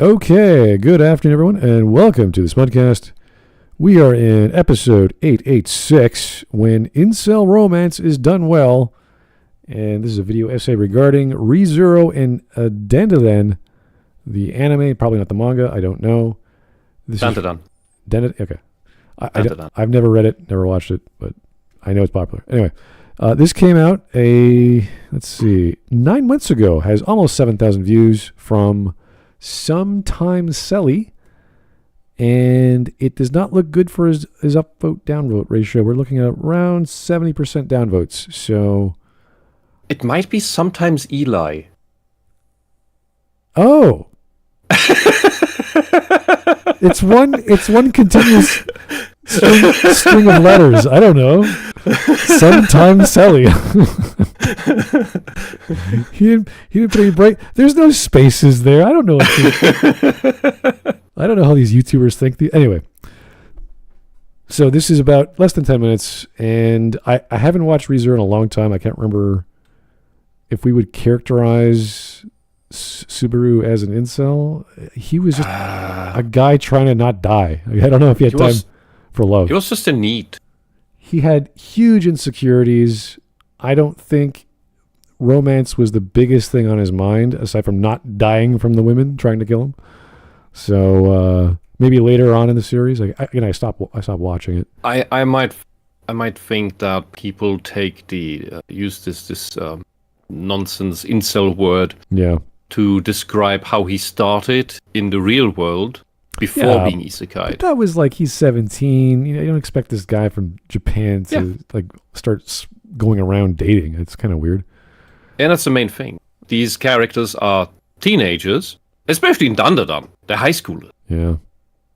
Okay, good afternoon, everyone, and welcome to the Smudcast. We are in episode 886, When Incel Romance is Done Well, and this is a video essay regarding ReZero and Dandadan, the anime, probably not the manga, I don't know. Dandadan. Okay. I've never read it, never watched it, but I know it's popular. Anyway, this came out 9 months ago, has almost 7,000 views from sometimeseli, and it does not look good for his upvote downvote ratio. We're looking at around 70% downvotes. So it might be sometimes Eli. Oh. it's one continuous string of letters. I don't know. Sometimeseli. he didn't put any break. There's no spaces there. I don't know. I don't know how these YouTubers think. Anyway, so this is about less than 10 minutes, and I haven't watched ReZero in a long time. I can't remember if we would characterize Subaru as an incel. He was just a guy trying to not die. I don't know if he had time for love. He was just a need. He had huge insecurities. I don't think romance was the biggest thing on his mind, aside from not dying from the women trying to kill him. So maybe later on in the series, I stopped watching it. I might think that people take use this nonsense incel word to describe how he started in the real world before being isekai. That was like he's 17. You don't expect this guy from Japan to start going around dating. It's kind of weird. And that's the main thing. These characters are teenagers, especially in Dandadan. They're high schoolers. Yeah.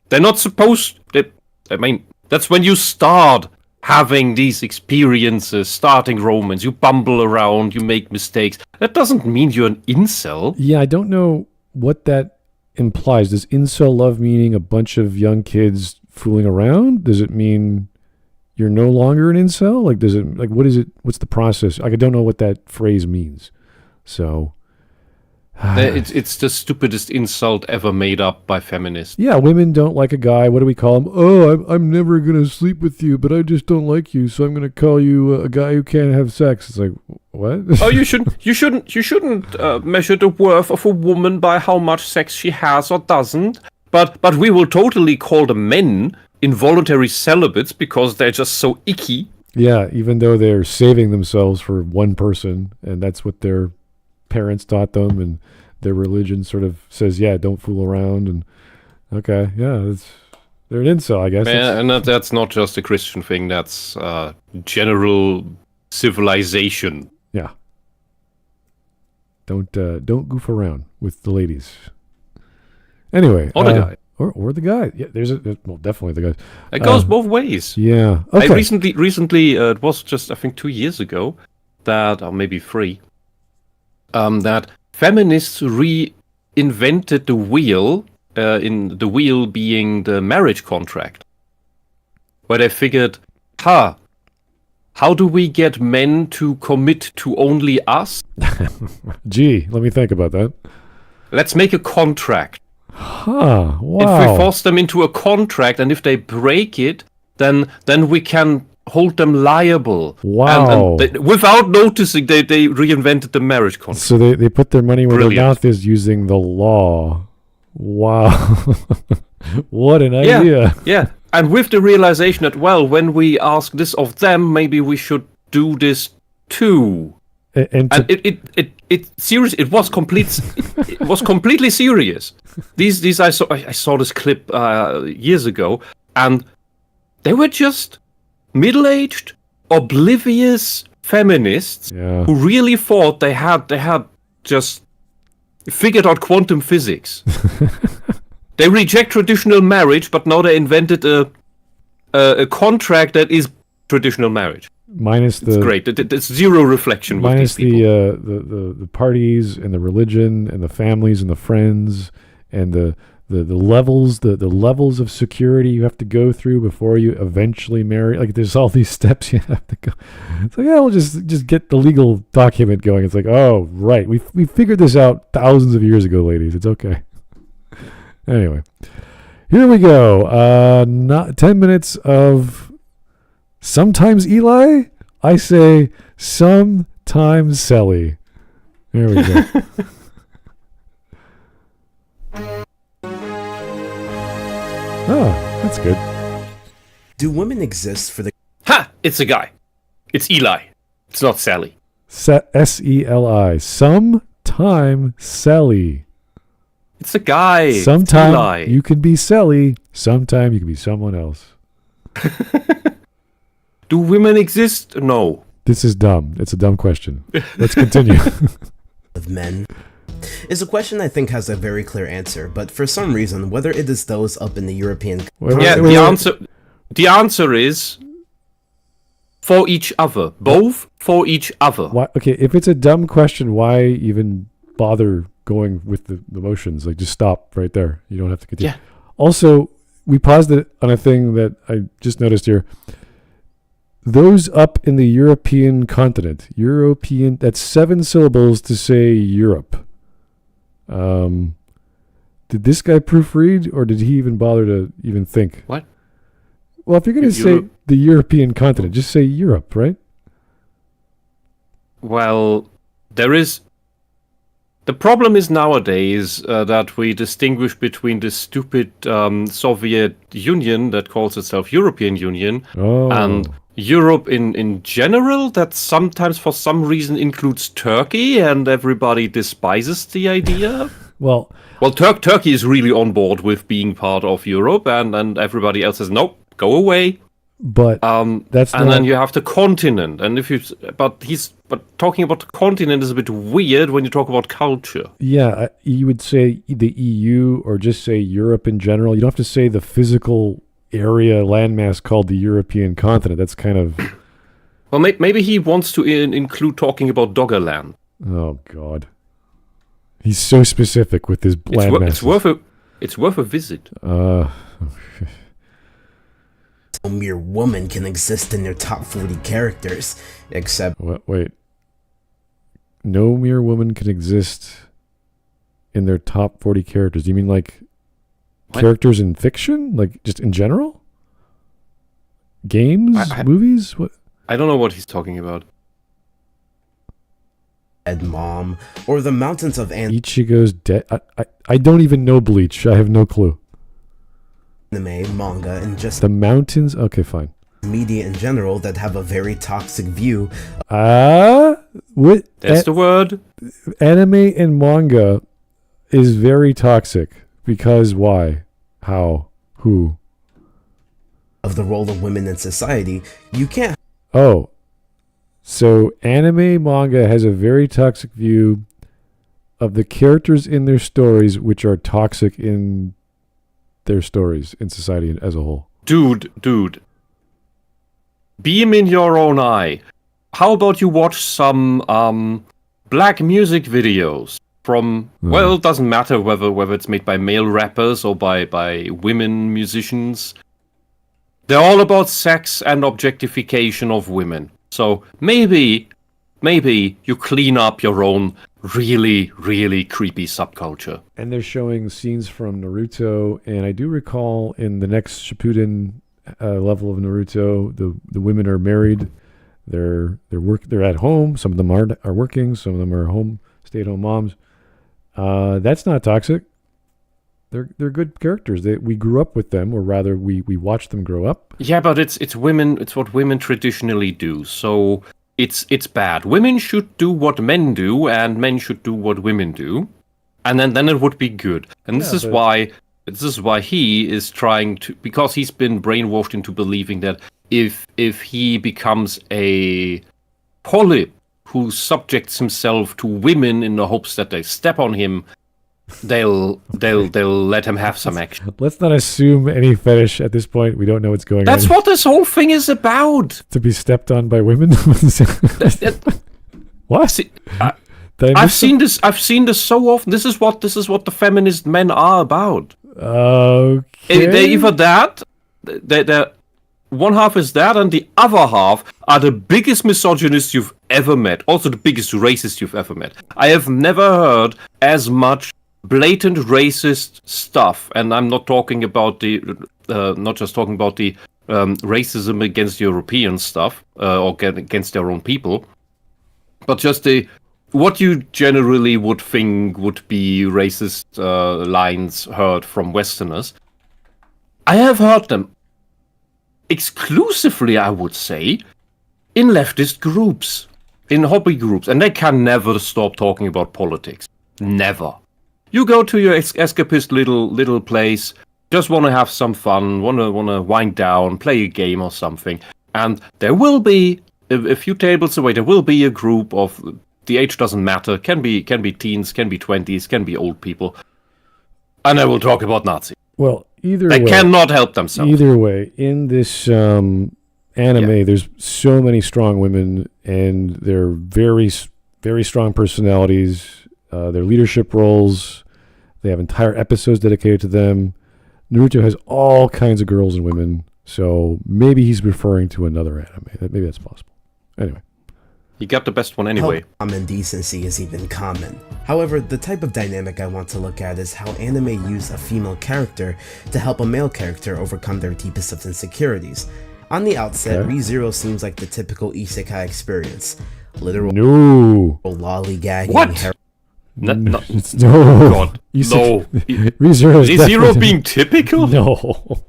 They're not supposed. That's when you start having these experiences, starting romance. You bumble around, you make mistakes. That doesn't mean you're an incel. Yeah, I don't know what that implies. Does incel love meaning a bunch of young kids fooling around? Does it mean you're no longer an incel? What is it? What's the process? I don't know what that phrase means. So it's the stupidest insult ever made up by feminists. Yeah, women don't like a guy. What do we call him? Oh, I'm never gonna sleep with you, but I just don't like you, so I'm gonna call you a guy who can't have sex. It's like, what? Oh, you shouldn't measure the worth of a woman by how much sex she has or doesn't. But we will totally call the men involuntary celibates because they're just so icky. Yeah, even though they're saving themselves for one person, and that's what their parents taught them, and their religion sort of says, don't fool around. And okay, they're an incel, I guess. And that's not just a Christian thing. That's general civilization. Yeah. Don't goof around with the ladies. Anyway, or the guy. Or the guy. Yeah, definitely the guy. It goes both ways. Yeah. Okay. I recently, it was just I think 2 years ago, or maybe 3, that feminists reinvented the wheel. In the wheel being the marriage contract, where they figured, how do we get men to commit to only us? Gee, let me think about that. Let's make a contract. Wow. If we force them into a contract, and if they break it, then we can hold them liable. Wow. And without noticing, they reinvented the marriage contract. So they put their money where their mouth is using the law. Wow. What an idea. Yeah. And with the realization that, when we ask this of them, maybe we should do this too. And it serious. It was it was completely serious. These I saw this clip years ago, and they were just middle-aged, oblivious feminists who really thought they had just figured out quantum physics. They reject traditional marriage, but now they invented a contract that is traditional marriage. It's great. It's zero reflection. Minus with these people. the parties and the religion and the families and the friends and the levels of security you have to go through before you eventually marry. Like there's all these steps you have to go. It's like, we'll just get the legal document going. It's like, oh right, we figured this out thousands of years ago, ladies. It's okay. Anyway, here we go. Not 10 minutes of sometimes Eli. I say sometimeseli. There we go. Oh, that's good. Do women exist for the... Ha! It's a guy. It's Eli. It's not Sally. S-E-L-I. Sometimeseli. It's a guy. Sometime you can be Sally. Sometime you can be someone else. Do women exist? No. This is dumb. It's a dumb question. Let's continue. of men is a question I think has a very clear answer, but for some reason, whether it is those up in the European... The answer is for each other. Both for each other. Why, okay, if it's a dumb question, why even bother going with the motions? Like, just stop right there. You don't have to continue. Yeah. Also, we paused it on a thing that I just noticed here. Those up in the European continent. European, that's 7 syllables to say Europe. Did this guy proofread, or did he even bother to even think? What? Well, if you're going to say the European continent, just say Europe, right? Well, there is... The problem is nowadays that we distinguish between the stupid Soviet Union that calls itself European Union and Europe in general that sometimes for some reason includes Turkey, and everybody despises the idea. Well, Turkey is really on board with being part of Europe, and everybody else says, nope, go away. But then you have the continent, and but talking about the continent is a bit weird when you talk about culture. Yeah, you would say the EU or just say Europe in general. You don't have to say the physical area landmass called the European continent. That's kind of... Well, maybe he wants to include talking about Doggerland. Oh God, he's so specific with his landmass. It's worth a visit. No mere woman can exist in their top 40 characters, except... Wait. No mere woman can exist in their top 40 characters. Do you mean like characters in fiction? Like just in general? Games? Movies? What? I don't know what he's talking about. Dead Mom, or the Mountains of Ichigo's dead. I don't even know Bleach. I have no clue. Anime, manga, and just the mountains. Okay, fine. Media in general that have a very toxic view. What? That's the word. Anime and manga is very toxic because why? How? Who? Of the role of women in society, you can't. Oh, so anime manga has a very toxic view of the characters in their stories, which are toxic in their stories in society as a whole. Dude. Beam in your own eye. How about you watch some black music videos from... Well, it doesn't matter whether it's made by male rappers or by women musicians. They're all about sex and objectification of women. So maybe you clean up your own really, really creepy subculture. And they're showing scenes from Naruto, and I do recall in the next Shippuden level of Naruto, the women are married. They're at home. Some of them are working. Some of them are stay-at-home moms. That's not toxic. They're good characters. We grew up with them, or rather, we watched them grow up. Yeah, but it's women. It's what women traditionally do. So it's bad. Women should do what men do, and men should do what women do, and then it would be good. And this is why he is trying to, because he's been brainwashed into believing that if he becomes a polyp who subjects himself to women in the hopes that they step on him, they'll let him have some action. Let's not assume any fetish at this point. We don't know what's going on. That's what this whole thing is about. To be stepped on by women. What? See, I've seen this so often. This is what the feminist men are about. Okay. They either that, they're one half is that, and the other half are the biggest misogynists you've ever met. Also the biggest racists you've ever met. I have never heard as much blatant racist stuff, and I'm not talking about not just talking about the racism against European stuff or against their own people, but just what you generally would think would be racist lines heard from Westerners. I have heard them exclusively, I would say, in leftist groups, in hobby groups, and they can never stop talking about politics. Never. You go to your escapist little place, just want to have some fun, want to wind down, play a game or something, and there will be a few tables away. There will be a group of, the age doesn't matter. Can be teens, can be 20s, can be old people, and they will talk about Nazis. Well, either they way, cannot help themselves. Either way, in this anime, there's so many strong women, and they're very, very strong personalities. Their leadership roles. They have entire episodes dedicated to them. Naruto has all kinds of girls and women, so maybe he's referring to another anime. Maybe that's possible. Anyway. He got the best one anyway. Common decency is even common. However, the type of dynamic I want to look at is how anime use a female character to help a male character overcome their deepest of insecurities. On the outset, ReZero seems like the typical isekai experience. Literal lollygagging. What? No. God. No. ReZero being typical? No.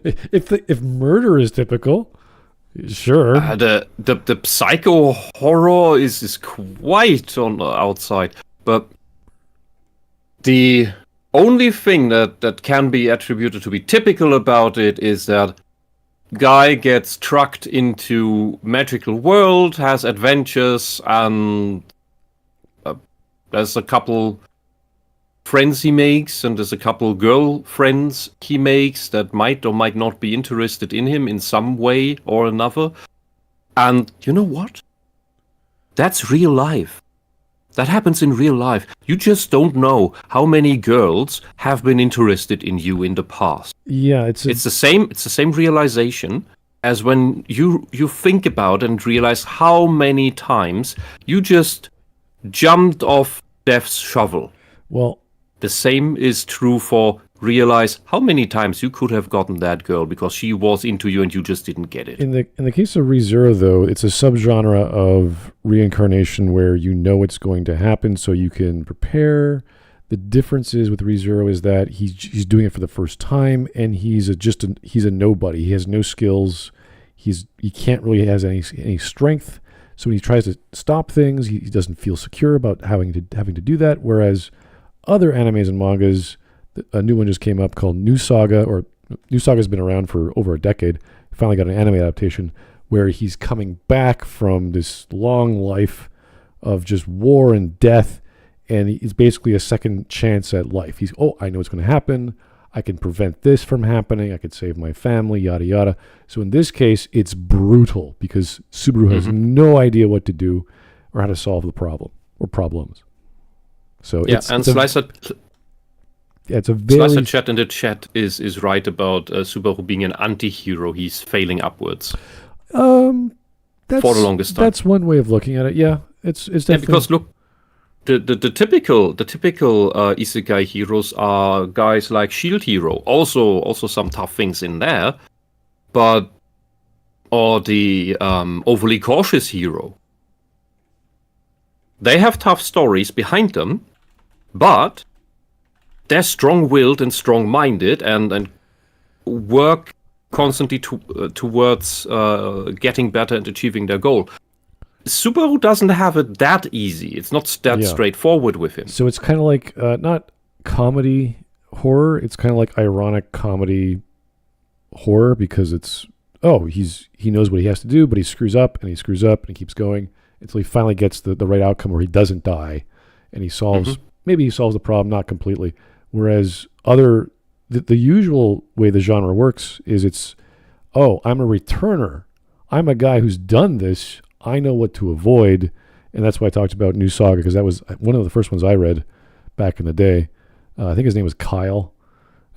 If murder is typical, sure. The psycho horror is quite on the outside, but the only thing that can be attributed to be typical about it is that guy gets trucked into magical world, has adventures, and there's a couple friends he makes, and there's a couple girlfriends he makes that might or might not be interested in him in some way or another. And you know what? That's real life. That happens in real life. You just don't know how many girls have been interested in you in the past. Yeah, it's the same realization as when you think about and realize how many times you just jumped off death's shovel. Well, the same is true for realize how many times you could have gotten that girl because she was into you and you just didn't get it. In the case of ReZero, though, it's a subgenre of reincarnation where you know it's going to happen, so you can prepare. The difference is with ReZero is that he's doing it for the first time, and he's a nobody. He has no skills. He can't really has any strength. So when he tries to stop things, he doesn't feel secure about having to do that. Whereas other animes and mangas, a new one just came up called New Saga, or New Saga's been around for over a decade. Finally got an anime adaptation where he's coming back from this long life of just war and death, and it's basically a second chance at life. I know what's going to happen. I can prevent this from happening. I could save my family, yada, yada. So in this case, it's brutal because Subaru has no idea what to do or how to solve the problem or problems. So it's a very... Slicer Chat in the chat is right about Subaru being an anti-hero. He's failing upwards. For the longest time. That's one way of looking at it. Yeah, it's definitely... Yeah, because look, the typical isekai heroes are guys like Shield Hero. Also some tough things in there, or the overly cautious hero. They have tough stories behind them, but they're strong-willed and strong-minded and work constantly towards getting better and achieving their goal. Subaru doesn't have it that easy. It's not that straightforward with him. So it's kind of like not comedy horror. It's kind of like ironic comedy horror because it's he knows what he has to do, but he screws up and he screws up and he keeps going until he finally gets the right outcome where he doesn't die and he solves maybe he solves the problem, not completely. Whereas the usual way the genre works is I'm a returner. I'm a guy who's done this. I know what to avoid, and that's why I talked about New Saga, because that was one of the first ones I read back in the day. I think his name was Kyle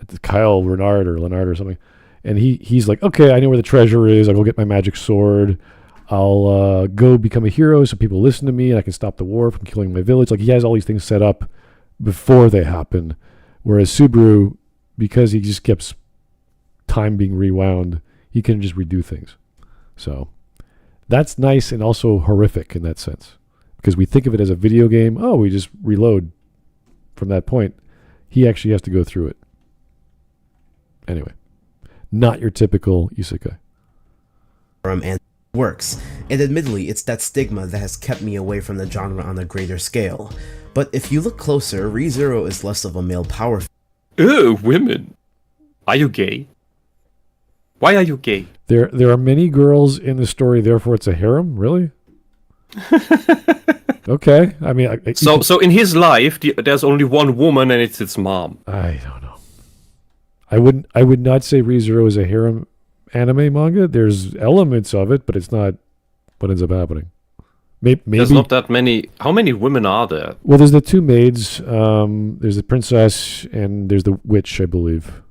Renard or something. And he's like, okay, I know where the treasure is. I'll go get my magic sword. I'll go become a hero so people listen to me, and I can stop the war from killing my village. Like, he has all these things set up before they happen. Whereas Subaru, because he just keeps time being rewound, he can just redo things. So that's nice and also horrific in that sense. Because we think of it as a video game. Oh, we just reload from that point. He actually has to go through it. Anyway, not your typical isekai. And works. And admittedly, it's that stigma that has kept me away from the genre on a greater scale. But if you look closer, ReZero is less of a male power. Ew, women. Are you gay? Why are you gay? There are many girls in the story, therefore it's a harem? Really? Okay. I mean... So in his life, there's only one woman and it's his mom. I don't know. I would not say ReZero is a harem anime manga. There's elements of it, but it's not what ends up happening. Maybe there's not that many. How many women are there? Well, there's the two maids. There's the princess, and there's the witch, I believe.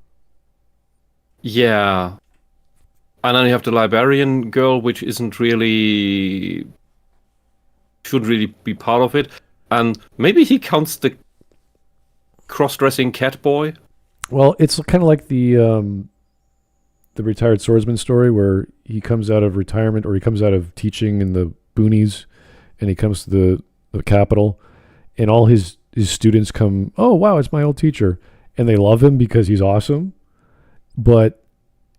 Yeah. And then you have the librarian girl, which should really be part of it. And maybe he counts the cross-dressing cat boy. Well, it's kind of like the retired swordsman story where he comes out of retirement or he comes out of teaching in the boonies and he comes to the capital and all his students come, oh, wow, it's my old teacher. And they love him because he's awesome. But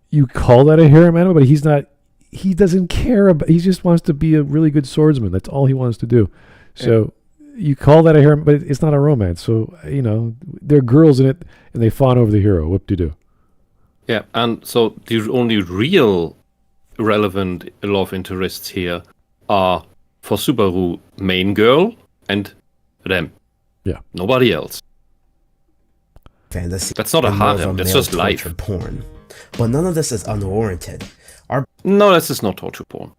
you call that a harem anime, but he doesn't care about, he just wants to be a really good swordsman. That's all he wants to do. So you call that a harem, but it's not a romance. So, there are girls in it and they fawn over the hero. Whoop-de-doo. Yeah, and so the only real relevant love interests here are for Subaru main girl and them. Yeah. Nobody else. Fantasy. That's not a harem, that's just life. Porn. But none of this is unwarranted. No, this is not torture porn.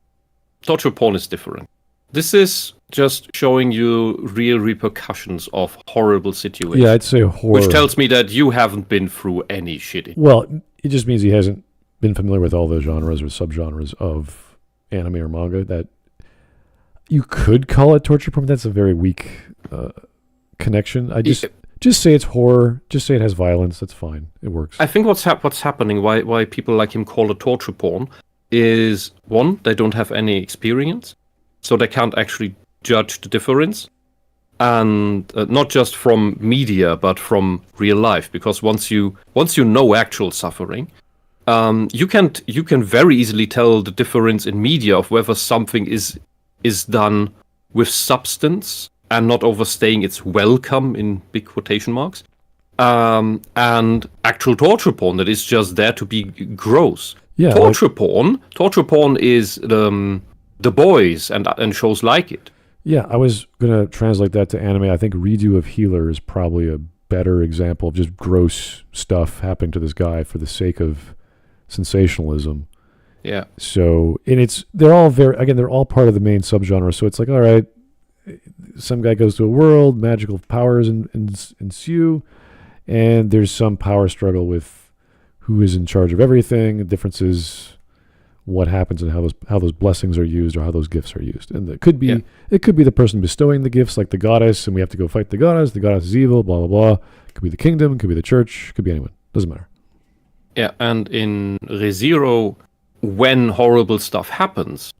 Torture porn is different. This is just showing you real repercussions of horrible situations. Yeah, I'd say horror. Which tells me that you haven't been through any shitty. Well, it just means he hasn't been familiar with all the genres or subgenres of anime or manga. That you could call it torture porn. That's a very weak connection. I just say it's horror. Just say it has violence. That's fine. It works. I think what's happening, why people like him call it torture porn, is one, they don't have any experience, so they can't actually judge the difference, and not just from media but from real life. Because once you know actual suffering, you can very easily tell the difference in media of whether something is done with substance and not overstaying its welcome in big quotation marks, and actual torture porn that is just there to be gross. Yeah, torture porn is The Boys and shows like it. Yeah, I was going to translate that to anime. I think Redo of Healer is probably a better example of just gross stuff happening to this guy for the sake of sensationalism. Yeah. So, and they're all part of the main subgenre. So it's like, all right, some guy goes to a world, magical powers ensue, and there's some power struggle with who is in charge of everything. The difference is what happens and how those blessings are used or how those gifts are used. And it could be the person bestowing the gifts, like the goddess, and we have to go fight the goddess. The goddess is evil, blah, blah, blah. It could be the kingdom, it could be the church, it could be anyone. Doesn't matter. Yeah, and in ReZero, when horrible stuff happens,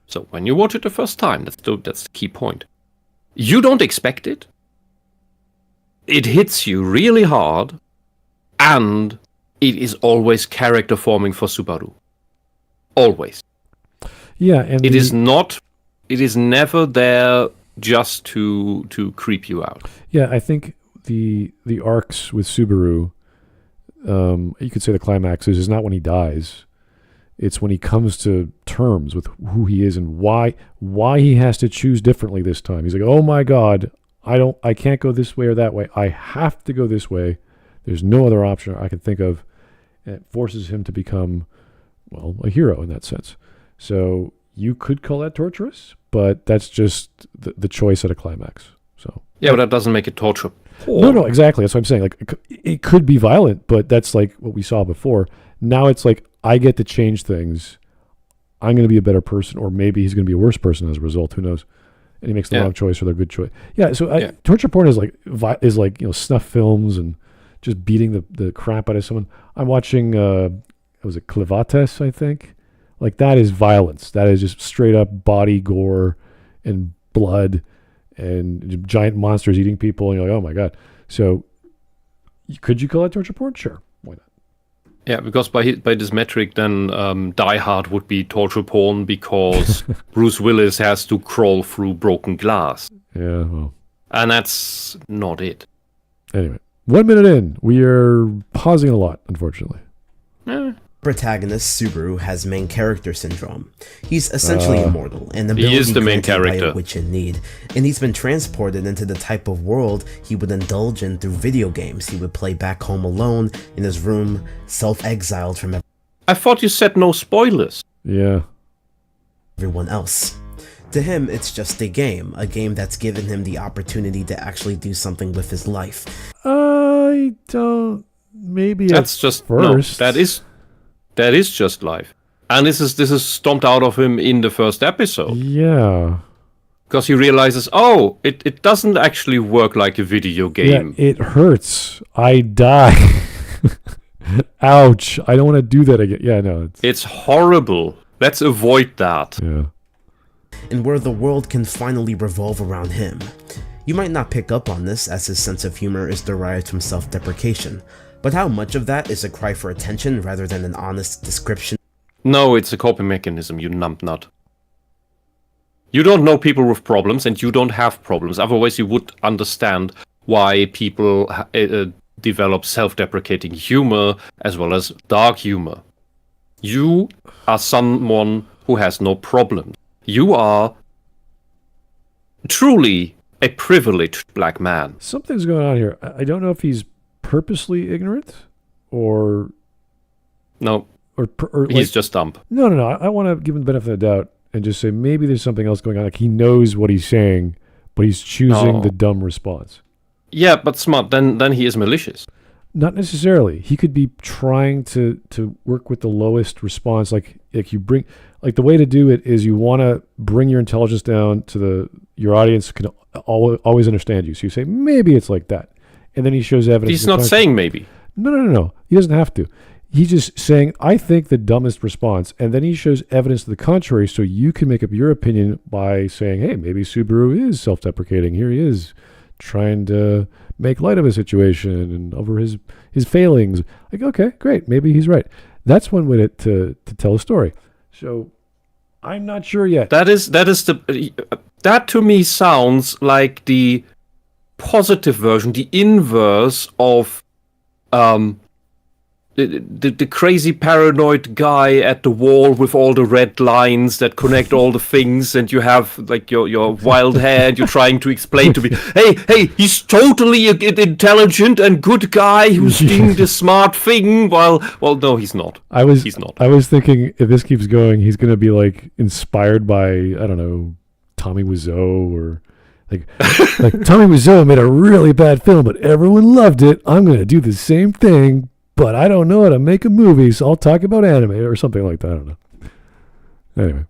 so when you watch it the first time, that's the key point. You don't expect it. It hits you really hard, and it is always character forming for Subaru. Always. Yeah, and it is never there just to creep you out. Yeah, I think the arcs with Subaru, you could say the climax is not when he dies. It's when he comes to terms with who he is and why he has to choose differently this time. He's like, oh my God, I can't go this way or that way. I have to go this way. There's no other option I can think of. And it forces him to become, well, a hero in that sense. So you could call that torturous, but that's just the choice at a climax. So yeah, but that doesn't make it torture porn. No, exactly. That's what I'm saying. Like, it could be violent, but that's like what we saw before. Now it's like, I get to change things. I'm going to be a better person, or maybe he's going to be a worse person as a result. Who knows? and he makes the wrong choice or the good choice. Yeah, so torture porn is like snuff films and just beating the crap out of someone. I'm watching was it Clivates, I think? Like that is violence. That is just straight up body gore and blood and giant monsters eating people, and you're like, oh my god. So could you call that torture porn? Sure. Why not? Yeah, because by this metric, then Die Hard would be torture porn because Bruce Willis has to crawl through broken glass. Yeah, well. And that's not it. Anyway, 1 minute in, we are pausing a lot, unfortunately. Protagonist Subaru has main character syndrome. He's essentially immortal, and he is the main granted character, by a witch in need, and he's been transported into the type of world he would indulge in through video games he would play back home alone in his room, self-exiled from I thought you said no spoilers. Yeah. everyone else. To him, it's just a game that's given him the opportunity to actually do something with his life. I don't. Maybe that's just first. No, that is just life, and this is stomped out of him in the first episode. Yeah, because he realizes, oh, it doesn't actually work like a video game. Yeah, it hurts. I die. Ouch! I don't want to do that again. Yeah, no, it's horrible. Let's avoid that. Yeah. And where the world can finally revolve around him. You might not pick up on this, as his sense of humor is derived from self-deprecation. But how much of that is a cry for attention rather than an honest description? No, it's a coping mechanism, you numbnut. You don't know people with problems, and you don't have problems. Otherwise, you would understand why people develop self-deprecating humor as well as dark humor. You are someone who has no problems. You are truly a privileged black man. Something's going on here. I don't know if he's purposely ignorant or no, or he's just dumb. No. I want to give him the benefit of the doubt and just say maybe there's something else going on. Like he knows what he's saying, but he's choosing the dumb response. Yeah, but smart. Then he is malicious. Not necessarily. He could be trying to work with the lowest response. Like you bring, like the way to do it is you want to bring your intelligence down to your audience can always understand you. So you say maybe it's like that. And then he shows evidence. He's not saying maybe. No. He doesn't have to. He's just saying, I think the dumbest response. And then he shows evidence to the contrary so you can make up your opinion by saying, hey, maybe Subaru is self-deprecating. Here he is trying to make light of a situation and over his failings. Like, okay, great. Maybe he's right. That's one way to tell a story. So I'm not sure yet. That to me sounds like the positive version, the inverse of the crazy paranoid guy at the wall with all the red lines that connect all the things, and you have like your wild hair, and you're trying to explain to me, hey, he's totally an intelligent and good guy who's doing the smart thing. Well, no, he's not. He's not. I was thinking if this keeps going, he's gonna be like inspired by I don't know Tommy Wiseau or. Like Tommy Wiseau made a really bad film, but everyone loved it. I'm going to do the same thing, but I don't know how to make a movie, so I'll talk about anime or something like that. I don't know. Anyway.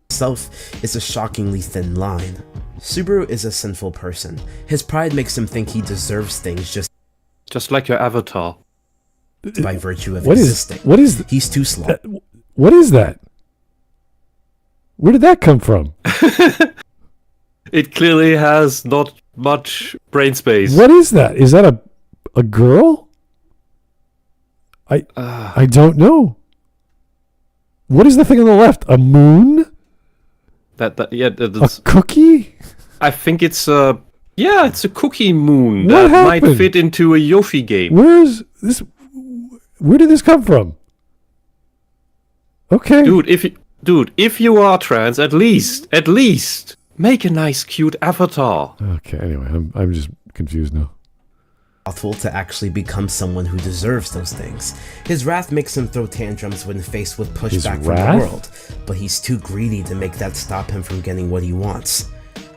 Self is a shockingly thin line. Subaru is a sinful person. His pride makes him think he deserves things just like your avatar. By virtue of existing. He's too slow. What is that? Where did that come from? It clearly has not much brain space. What is that? Is that a girl? I don't know. What is the thing on the left? A moon? That's a cookie? I think it's it's a cookie moon what that happened? Might fit into a Yoshi game. Where's this? Where did this come from? Okay, Dude, if you are trans, at least make a nice, cute avatar. Okay, anyway, I'm just confused now. Thoughtful to actually become someone who deserves those things. His wrath makes him throw tantrums when faced with pushback from the world, but he's too greedy to make that stop him from getting what he wants.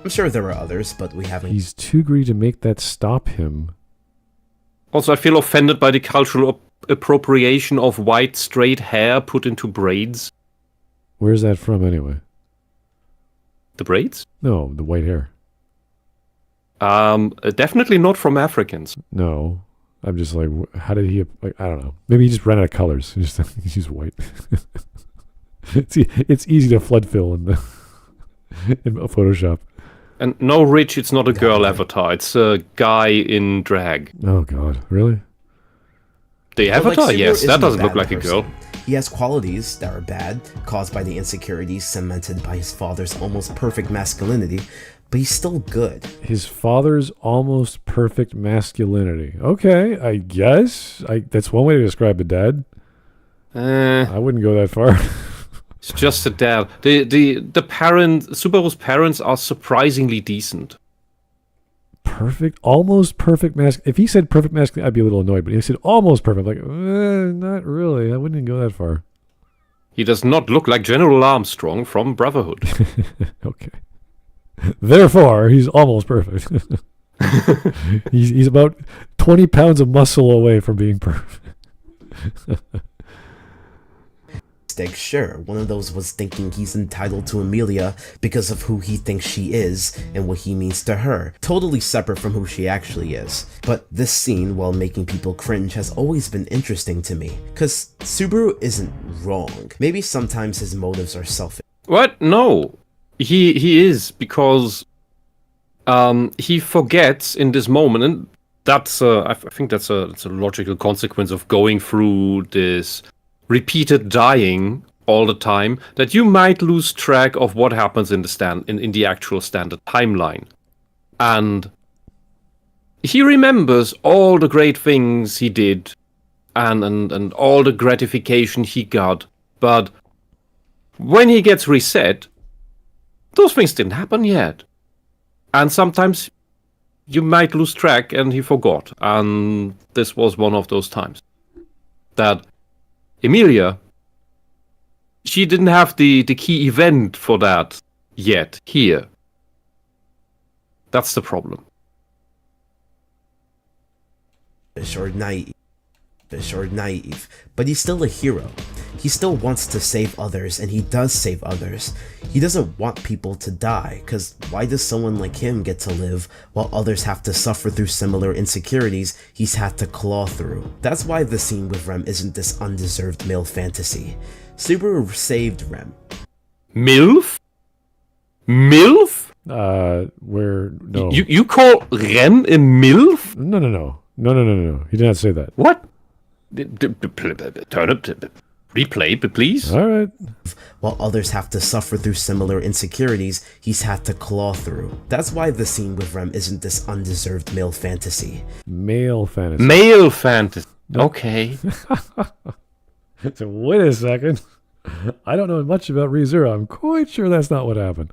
I'm sure there are others, but we haven't. He's too greedy to make that stop him. Also, I feel offended by the cultural appropriation of white, straight hair put into braids. Where's that from, anyway? The braids? No, the white hair. Definitely not from Africans. No. I'm just like, how did he, like, I don't know. Maybe he just ran out of colors. He's just white. It's easy to flood fill in Photoshop. And no, Rich, it's not a girl avatar. It's a guy in drag. Oh, God. Really? The avatar? Yes, that doesn't look like a girl. He has qualities that are bad, caused by the insecurities cemented by his father's almost perfect masculinity, but he's still good. His father's almost perfect masculinity. Okay, I guess. That's one way to describe a dad. I wouldn't go that far. It's just a dad. Subaru's parents are surprisingly decent. Almost perfect If he said perfect masculine, I'd be a little annoyed. But he said almost perfect. I'm like, not really. I wouldn't even go that far. He does not look like General Armstrong from Brotherhood. Okay. Therefore, he's almost perfect. he's about 20 pounds of muscle away from being perfect. Sure, one of those was thinking he's entitled to Emilia because of who he thinks she is and what he means to her, totally separate from who she actually is. But this scene, while making people cringe, has always been interesting to me, because Subaru isn't wrong. Maybe sometimes his motives are selfish. What? No. He is, because he forgets in this moment, and that's I think that's a logical consequence of going through this repeated dying all the time, that you might lose track of what happens in the actual standard timeline. And he remembers all the great things he did and all the gratification he got, but when he gets reset, those things didn't happen yet. And sometimes you might lose track and he forgot. And this was one of those times that Emilia, she didn't have the key event for that yet here. That's the problem. Or naive, but he's still a hero. He still wants to save others, and he does save others. He doesn't want people to die, because why does someone like him get to live while others have to suffer through similar insecurities he's had to claw through? That's why the scene with Rem isn't this undeserved male fantasy. Subaru saved Rem. MILF? MILF? No. You call Rem a MILF? No. He did not say that. What? Turn up. Replay, please. All right. While others have to suffer through similar insecurities he's had to claw through. That's why the scene with Rem isn't this undeserved male fantasy. Male fantasy. Okay. So wait a second. I don't know much about ReZero. I'm quite sure that's not what happened.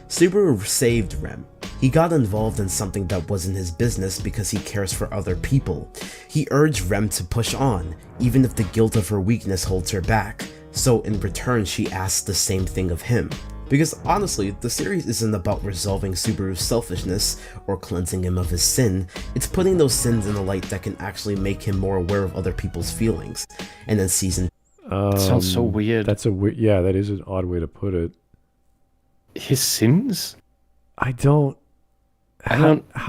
Subaru saved Rem. He got involved in something that wasn't his business because he cares for other people. He urged Rem to push on, even if the guilt of her weakness holds her back. So in return, she asks the same thing of him. Because honestly, the series isn't about resolving Subaru's selfishness or cleansing him of his sin. It's putting those sins in a light that can actually make him more aware of other people's feelings. And then season... sounds so weird. That is an odd way to put it. His sins? How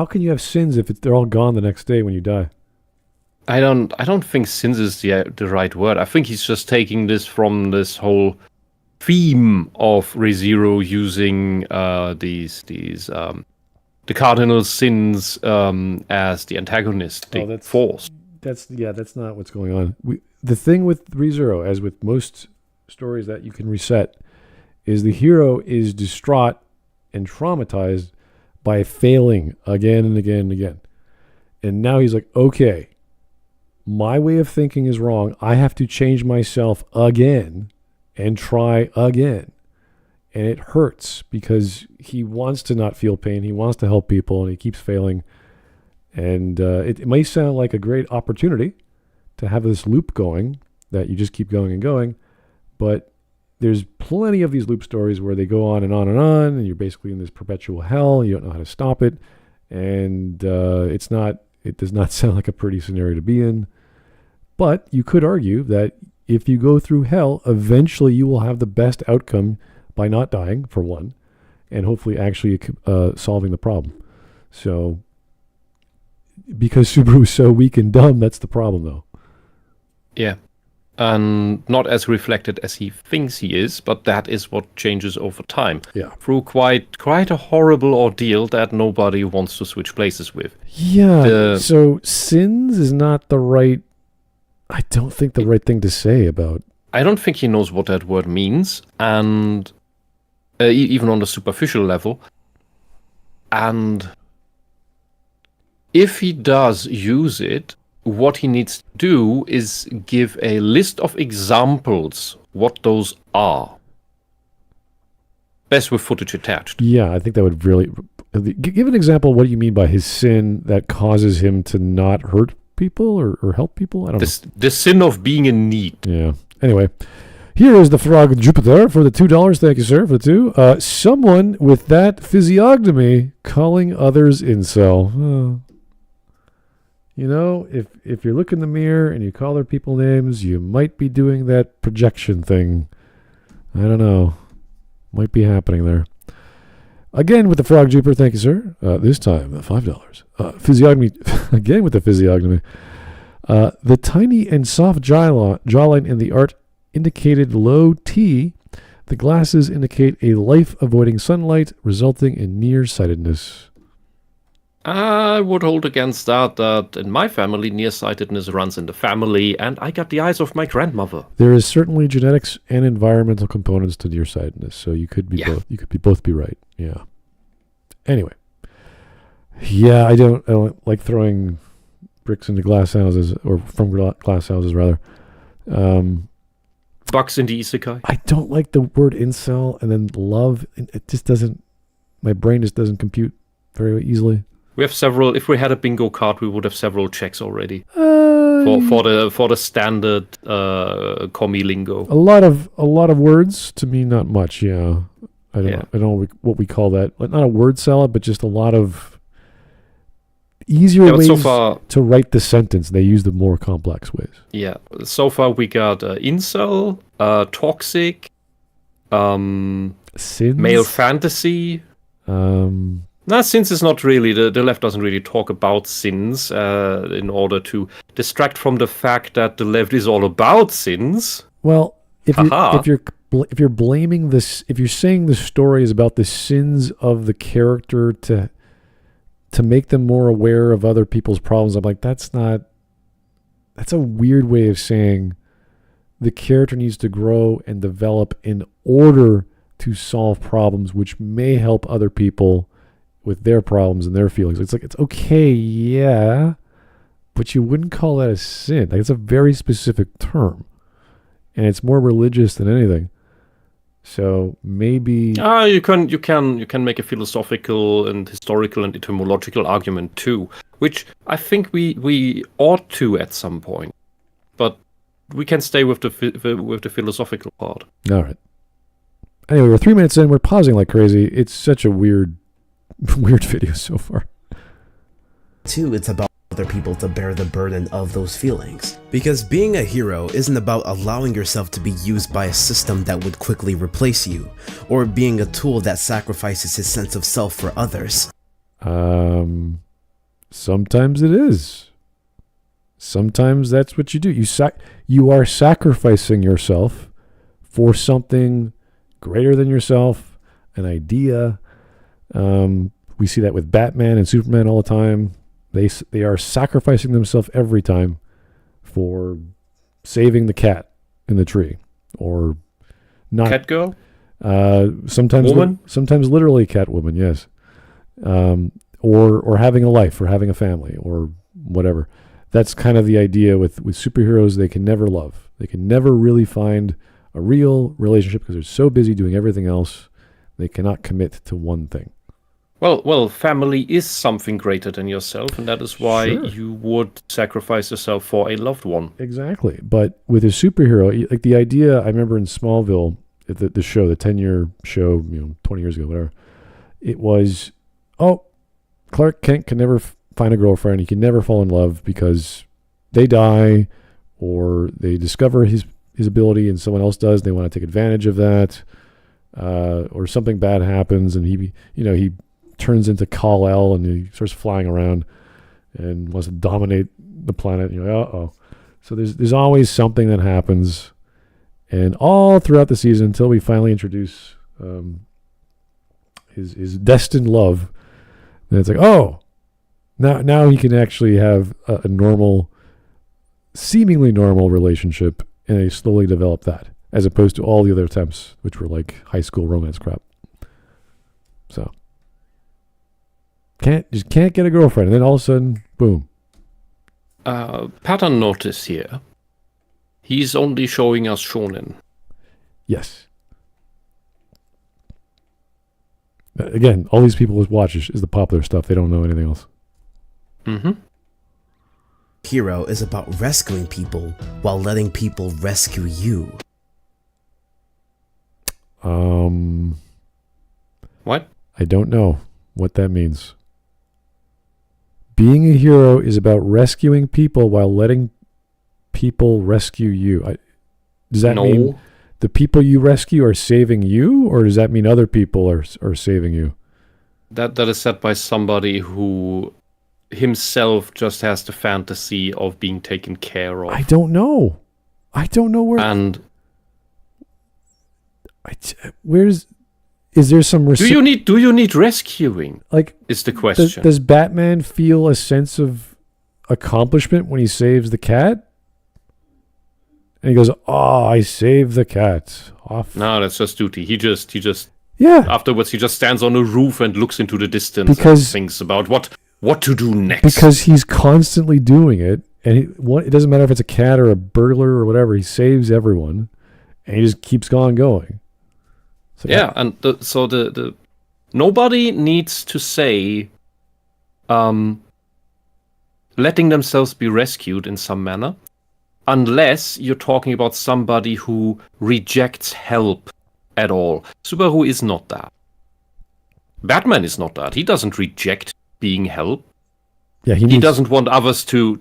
can you have sins if they're all gone the next day when you die? I don't think sins is the right word. I think he's just taking this from this whole theme of ReZero using the cardinal sins as the antagonistic force. That's not what's going on. The thing with ReZero, as with most stories that you can reset, is the hero is distraught and traumatized by failing again and again and again. And now he's like, okay, my way of thinking is wrong. I have to change myself again and try again. And it hurts because he wants to not feel pain. He wants to help people and he keeps failing. And it may sound like a great opportunity to have this loop going that you just keep going and going. But there's plenty of these loop stories where they go on and on and on, and you're basically in this perpetual hell. You don't know how to stop it, and it does not sound like a pretty scenario to be in. But you could argue that if you go through hell, eventually you will have the best outcome by not dying, for one, and hopefully actually solving the problem. So, because Subaru is so weak and dumb, that's the problem, though. Yeah. And not as reflected as he thinks he is, but that is what changes over time. Yeah. Through quite a horrible ordeal that nobody wants to switch places with. Yeah. So sins is not the right, I don't think the right thing to say about. I don't think he knows what that word means, and even on the superficial level. And if he does use it, what he needs to do is give a list of examples what those are. Best with footage attached. Yeah, I think that would really... Give an example of what you mean by his sin that causes him to not hurt people or help people? I don't know. The sin of being in need. Yeah. Anyway, here is the frog Jupiter for the $2. Thank you, sir, for the two. Someone with that physiognomy calling others incel. Oh. You know, if you look in the mirror and you call other people names, you might be doing that projection thing. I don't know. Might be happening there. Again with the frog Jupiter, thank you, sir. This time, $5. Physiognomy, again with the physiognomy. The tiny and soft jawline in the art indicated low T. The glasses indicate a life avoiding sunlight, resulting in nearsightedness. I would hold against that in my family, nearsightedness runs in the family, and I got the eyes of my grandmother. There is certainly genetics and environmental components to nearsightedness, so you could be both. You could both be right. Yeah. Anyway. Yeah, I don't like throwing bricks into glass houses, or from glass houses rather. Bugs in the isekai. I don't like the word incel, and then love. It just doesn't. My brain just doesn't compute very easily. We have several. If we had a bingo card, we would have several checks already for the standard commie lingo. A lot of words to me, not much. Yeah, I don't know what we call that. Not a word salad, but just a lot of easier ways to write the sentence. They use the more complex ways. Yeah. So far, we got incel, toxic, sins, male fantasy. Sins is not really, the left doesn't really talk about sins in order to distract from the fact that the left is all about sins. Well, if you're blaming this, if you're saying the story is about the sins of the character to make them more aware of other people's problems, I'm like, that's a weird way of saying the character needs to grow and develop in order to solve problems which may help other people with their problems and their feelings. It's like, it's okay, yeah, but you wouldn't call that a sin. Like, it's a very specific term, and it's more religious than anything. So maybe you can make a philosophical and historical and etymological argument too, which I think we ought to at some point, but we can stay with the philosophical part. All right. Anyway, we're 3 minutes in. We're pausing like crazy. It's such a weird video so far. Two, it's about other people to bear the burden of those feelings. Because being a hero isn't about allowing yourself to be used by a system that would quickly replace you, or being a tool that sacrifices his sense of self for others. Sometimes it is. Sometimes that's what you do. You are sacrificing yourself for something greater than yourself, an idea. We see that with Batman and Superman all the time. They are sacrificing themselves every time for saving the cat in the tree, or not. Cat girl. Sometimes woman. Sometimes literally Catwoman. Yes. Or having a life, or having a family, or whatever. That's kind of the idea with superheroes. They can never love. They can never really find a real relationship because they're so busy doing everything else. They cannot commit to one thing. Well, family is something greater than yourself, and that is why you would sacrifice yourself for a loved one. Exactly. But with a superhero, like the idea, I remember in Smallville, the show, the 10-year show, 20 years ago, whatever, it was, Clark Kent can never find a girlfriend. He can never fall in love because they die, or they discover his ability and someone else does. They want to take advantage of that. or something bad happens, and he turns into Kal-El and he starts flying around and wants to dominate the planet. And you're like, uh-oh. So there's always something that happens, and all throughout the season until we finally introduce his destined love. And it's like, oh, now he can actually have a normal, seemingly normal relationship, and they slowly develop that, as opposed to all the other attempts, which were like high school romance crap. So can't get a girlfriend, and then all of a sudden, boom. Pattern notice here. He's only showing us shonen. Yes. Again, all these people watch is the popular stuff. They don't know anything else. Mm-hmm. Hero is about rescuing people while letting people rescue you. What? I don't know what that means. Being a hero is about rescuing people while letting people rescue you. Does that mean the people you rescue are saving you, or does that mean other people are saving you? That is said by somebody who himself just has the fantasy of being taken care of. I don't know where. And is there some? Do you need rescuing? Like, is the question. Does Batman feel a sense of accomplishment when he saves the cat? And he goes, "Oh, I saved the cat." Off. No, that's just duty. He just. Yeah. Afterwards, he just stands on a roof and looks into the distance and thinks about what to do next. Because he's constantly doing it, and it doesn't matter if it's a cat or a burglar or whatever. He saves everyone, and he just keeps on going. So yeah, and the nobody needs to say, letting themselves be rescued in some manner, unless you're talking about somebody who rejects help at all. Subaru is not that. Batman is not that. He doesn't reject being helped. Yeah, he doesn't want others to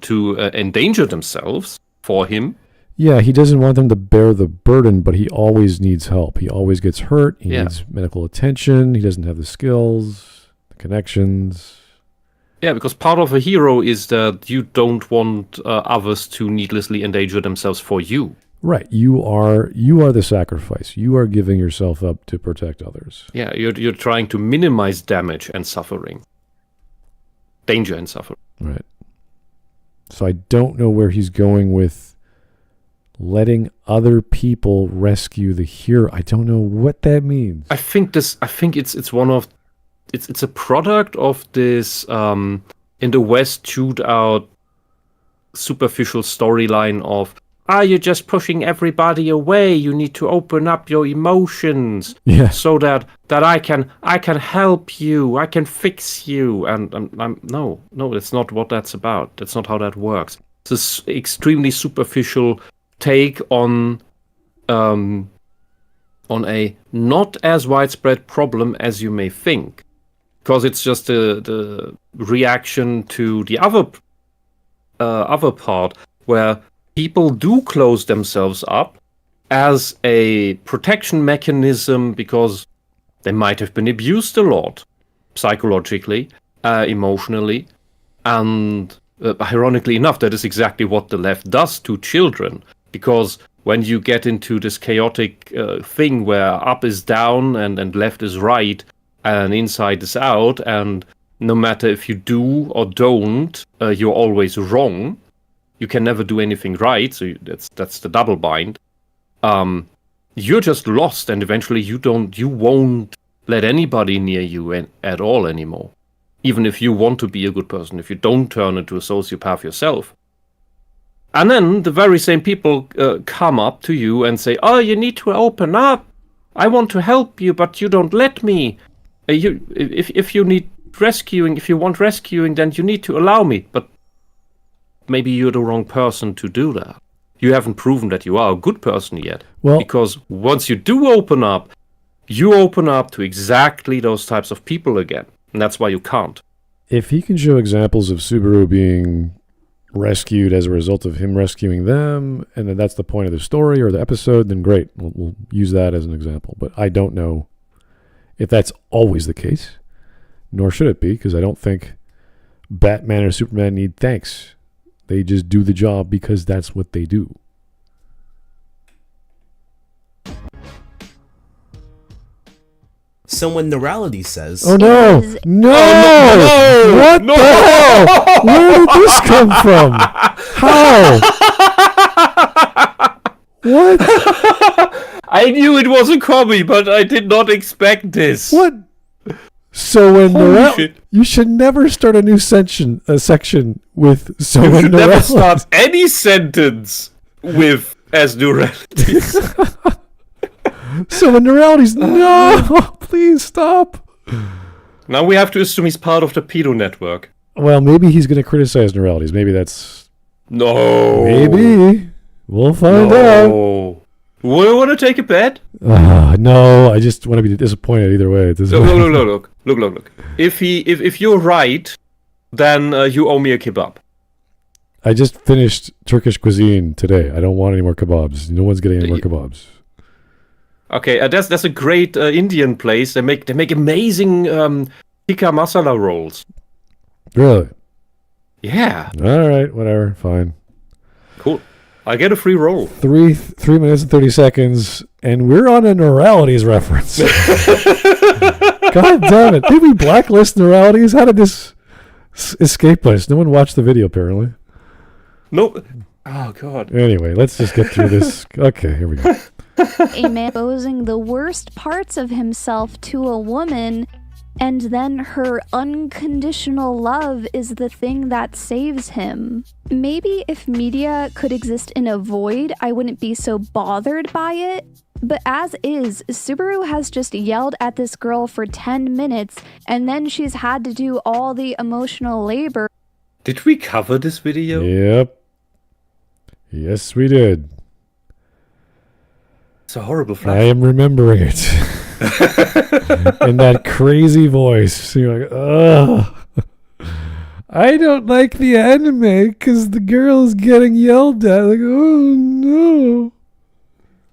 endanger themselves for him. Yeah, he doesn't want them to bear the burden, but he always needs help. He always gets hurt. He needs medical attention. He doesn't have the skills, the connections. Yeah, because part of a hero is that you don't want others to needlessly endanger themselves for you. Right. You are the sacrifice. You are giving yourself up to protect others. Yeah, you're trying to minimize damage and suffering. Danger and suffering. Right. So I don't know where he's going with letting other people rescue the hero. I don't know what that means. I think it's a product of this in the West chewed out superficial storyline of you're just pushing everybody away. You need to open up your emotions so that I can help you. I can fix you. And no, that's not what that's about. That's not how that works. It's an extremely superficial take on a not as widespread problem as you may think, because it's just the reaction to the other part where people do close themselves up as a protection mechanism because they might have been abused a lot, psychologically, emotionally, and ironically enough, that is exactly what the left does to children. Because when you get into this chaotic thing where up is down and left is right and inside is out, and no matter if you do or don't, you're always wrong. You can never do anything right, so that's the double bind. You're just lost, and eventually you won't let anybody near you at all anymore. Even if you want to be a good person, if you don't turn into a sociopath yourself. And then the very same people come up to you and say, "Oh, you need to open up. I want to help you, but you don't let me. If you need rescuing, if you want rescuing, then you need to allow me." But maybe you're the wrong person to do that. You haven't proven that you are a good person yet. Well, because once you do open up, you open up to exactly those types of people again. And that's why you can't. If he can show examples of Subaru being rescued as a result of him rescuing them, and then that's the point of the story or the episode, then great. We'll use that as an example. But I don't know if that's always the case, nor should it be, because I don't think Batman or Superman need thanks. They just do the job because that's what they do. So when Neurality says... Oh no! No! What the hell? Where did this come from? How? What? I knew it was a comedy, but I did not expect this. What? So when you should never start a new section with so You when should never Neurality. start any sentence with as Neuralities. So when Neuralities, no, please stop. Now we have to assume he's part of the pedo network. Well, maybe he's going to criticize Neuralities. Maybe that's... No. Maybe. We'll find out. No. We want to take a bet? No, I just want to be disappointed either way. Look. If you're right, then you owe me a kebab. I just finished Turkish cuisine today. I don't want any more kebabs. No one's getting any more kebabs. Okay, that's a great Indian place. They make amazing tikka masala rolls. Really? Yeah. All right, whatever, fine. Cool. I get a free roll. 3 minutes and 30 seconds, and we're on a Neuralities reference. God damn it. Did we blacklist Neuralities? How did this escape us? No one watched the video, apparently. Nope. Oh, God. Anyway, let's just get through this. Okay, here we go. A man exposing the worst parts of himself to a woman, and then her unconditional love is the thing that saves him. Maybe if media could exist in a void, I wouldn't be so bothered by it. But as is, Subaru has just yelled at this girl for 10 minutes, and then she's had to do all the emotional labor. Did we cover this video? Yep. Yes, we did. It's a horrible flash. I am remembering it. In that crazy voice. You're like, ugh. I don't like the anime because the girl's getting yelled at. Like, oh no.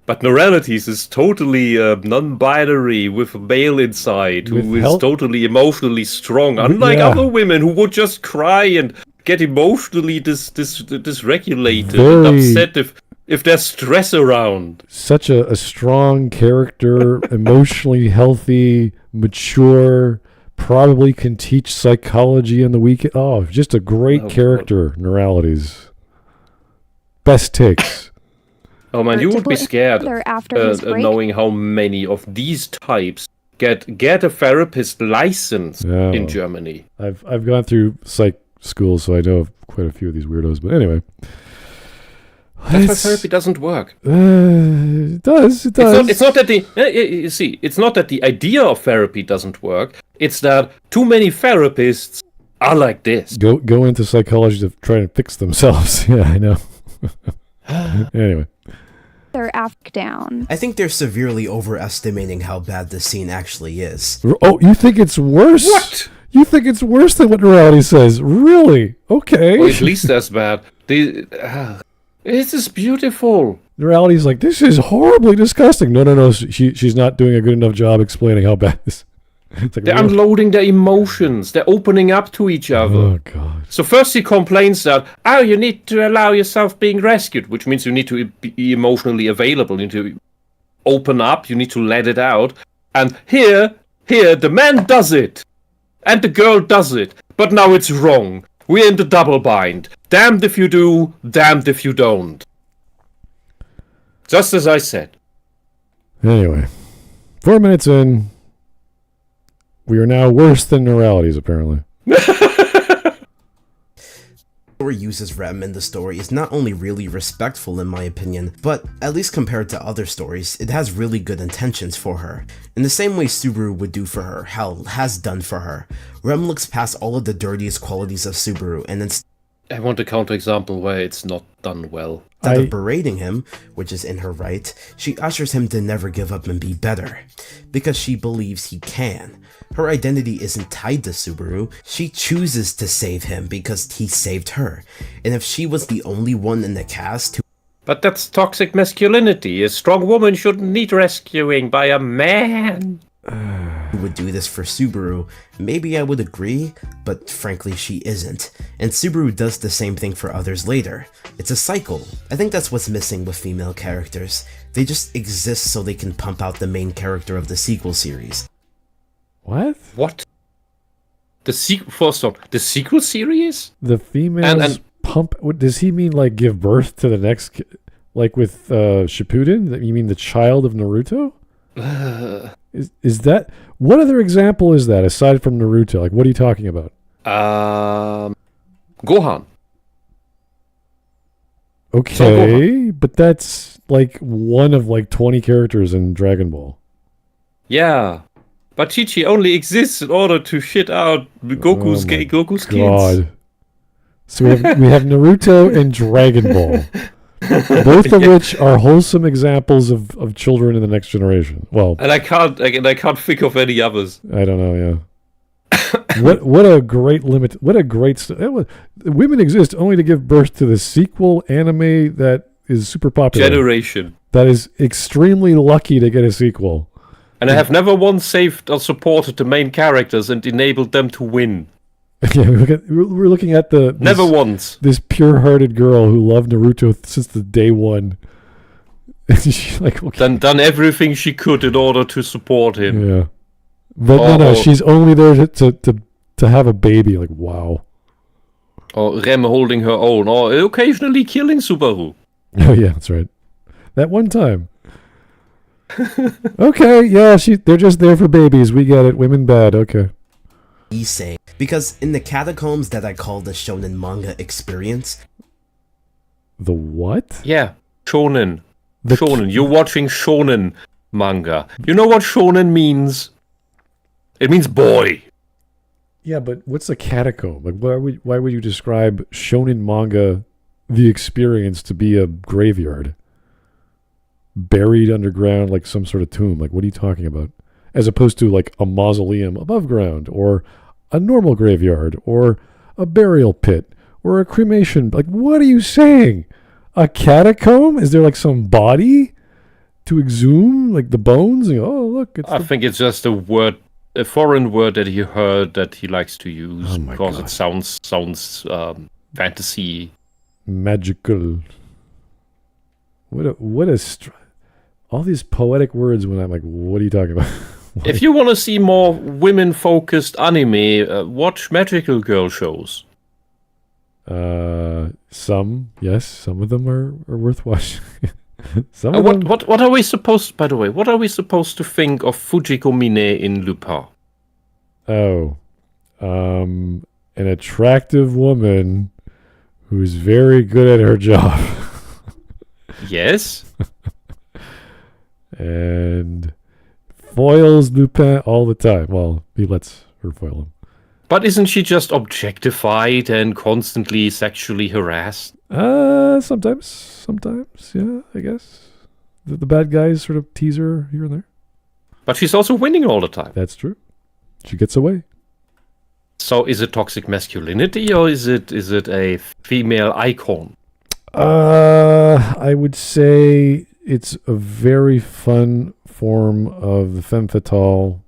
But Neuralities is totally non-binary with a male inside who is totally emotionally strong, unlike other women who would just cry and get emotionally dysregulated and upset if there's stress around. Such a strong character, emotionally healthy, mature, probably can teach psychology in the weekend. Oh, just a great character, Neuralities. Best takes. Oh man, you would be scared knowing how many of these types get a therapist license in Germany. I've gone through psych school, so I know of quite a few of these weirdos. But anyway, that's why therapy doesn't work. It does. It's not that it's not that the idea of therapy doesn't work. It's that too many therapists are like this. Go into psychology to try and fix themselves. Yeah, I know. Anyway. They're down. I think they're severely overestimating how bad this scene actually is. Oh, you think it's worse? What? You think it's worse than what Neurality says? Really? Okay. Well, at least that's bad. This is beautiful. Neurality's like, this is horribly disgusting. No. She's not doing a good enough job explaining how bad this. Like, they're unloading their emotions. They're opening up to each other. Oh, God. So first he complains that, you need to allow yourself being rescued, which means you need to be emotionally available. You need to open up. You need to let it out. And here, the man does it. And the girl does it. But now it's wrong. We're in the double bind. Damned if you do, damned if you don't. Just as I said. Anyway, 4 minutes in. We are now worse than Neuralities, apparently. Story uses Rem in the story is not only really respectful in my opinion, but at least compared to other stories, it has really good intentions for her. In the same way Subaru would do for her, hell, has done for her. Rem looks past all of the dirtiest qualities of Subaru and then I want a counterexample where it's not done well. Instead of berating him, which is in her right, she ushers him to never give up and be better, because she believes he can. Her identity isn't tied to Subaru, she chooses to save him because he saved her. And if she was the only one in the cast who... But that's toxic masculinity. A strong woman shouldn't need rescuing by a man. who would do this for Subaru, maybe I would agree, but frankly she isn't. And Subaru does the same thing for others later. It's a cycle. I think that's what's missing with female characters. They just exist so they can pump out the main character of the sequel series. What? The sequel series? The females and pump. What does he mean? Like give birth to the next? Like with Shippuden? You mean the child of Naruto? Is that what other example is that aside from Naruto? Like what are you talking about? Gohan. Okay, but that's like one of like 20 characters in Dragon Ball. Yeah, but Chi-Chi only exists in order to shit out Goku's kids. So we have Naruto and Dragon Ball, both of which are wholesome examples of children in the next generation. Well, and I can't think of any others. I don't know. Yeah. What a great limit! What a great women exist only to give birth to the sequel anime that is super popular. Generation that is extremely lucky to get a sequel. And I have never once saved or supported the main characters and enabled them to win. Yeah, we're looking at never once this pure-hearted girl who loved Naruto since the day one. She's like, okay. Done everything she could in order to support him. Yeah. But no, she's only there to have a baby. Like, wow. Or Rem holding her own, or occasionally killing Subaru. Oh yeah, that's right. That one time. Okay, yeah, they're just there for babies. We get it. Women bad. Okay. Because in the catacombs that I call the shonen manga experience. The what? Yeah, shonen. Shonen. You're watching shonen manga. You know what shonen means? It means boy. Yeah, but what's a catacomb? Like, why would you describe shonen manga, the experience, to be a graveyard? Buried underground like some sort of tomb. Like, what are you talking about? As opposed to like a mausoleum above ground, or a normal graveyard, or a burial pit, or a cremation. Like, what are you saying? A catacomb? Is there like some body to exhume, like the bones? And, oh, look! I think it's just a foreign word that he heard that he likes to use because it sounds fantasy, magical. All these poetic words when I'm like, what are you talking about? If you want to see more women-focused anime, watch magical girl shows. Some of them are worth watching. What are we supposed? By the way, what are we supposed to think of Fujiko Mine in Lupin? Oh, an attractive woman who's very good at her job. Yes. And foils Lupin all the time. Well, he lets her foil him. But isn't she just objectified and constantly sexually harassed? Sometimes, yeah, I guess. The bad guys sort of tease her here and there. But she's also winning all the time. That's true. She gets away. So is it toxic masculinity or is it a female icon? I would say it's a very fun form of the femme fatale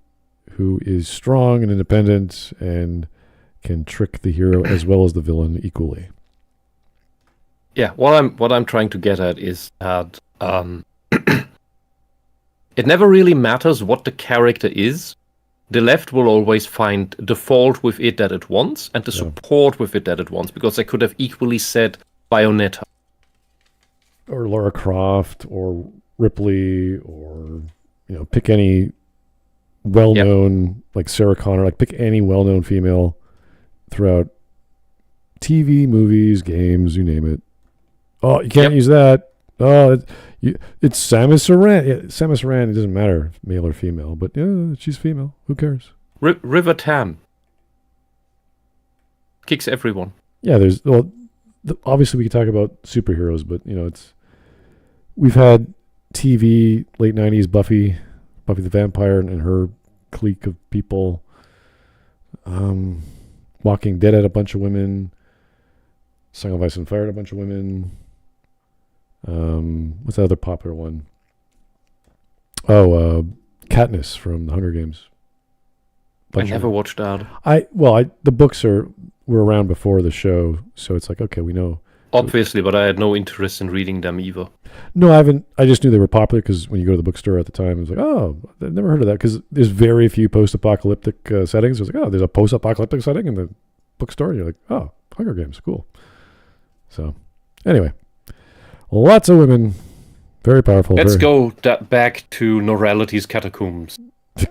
who is strong and independent and can trick the hero as well as the villain equally. Yeah, what I'm trying to get at is that it never really matters what the character is. The left will always find the fault with it that it wants and the support with it that it wants, because they could have equally said Bayonetta. Or Lara Croft, or Ripley, or, pick any well-known, like Sarah Connor, like pick any well-known female throughout TV, movies, games, you name it. Oh, you can't use that. Oh, it's Samus Aran. Yeah, Samus Aran, it doesn't matter if male or female, but yeah, she's female. Who cares? River Tam. Kicks everyone. Yeah, obviously we could talk about superheroes, but we've had TV, late 90s, Buffy the Vampire and her clique of people. Walking Dead had a bunch of women. Song of Ice and Fire had a bunch of women. What's the other popular one? Katniss from the Hunger Games. I never watched that. The books were around before the show, so it's like, okay, we know. Obviously, but I had no interest in reading them either. No, I haven't. I just knew they were popular because when you go to the bookstore at the time, it was like, oh, I've never heard of that, because there's very few post-apocalyptic settings. It was like, oh, there's a post-apocalyptic setting in the bookstore. And you're like, oh, Hunger Games, cool. So, anyway, lots of women, very powerful. Let's go back to Norality's catacombs.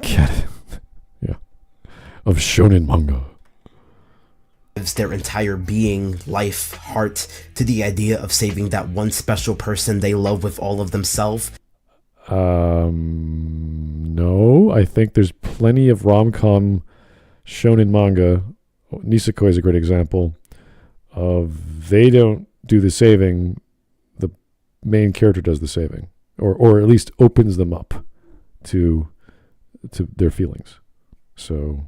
Yeah, of shonen manga. Their entire being, life, heart to the idea of saving that one special person they love with all of themselves? No, I think there's plenty of rom-com shonen manga. Nisekoi is a great example of they don't do the saving, the main character does the saving, or at least opens them up to their feelings. So.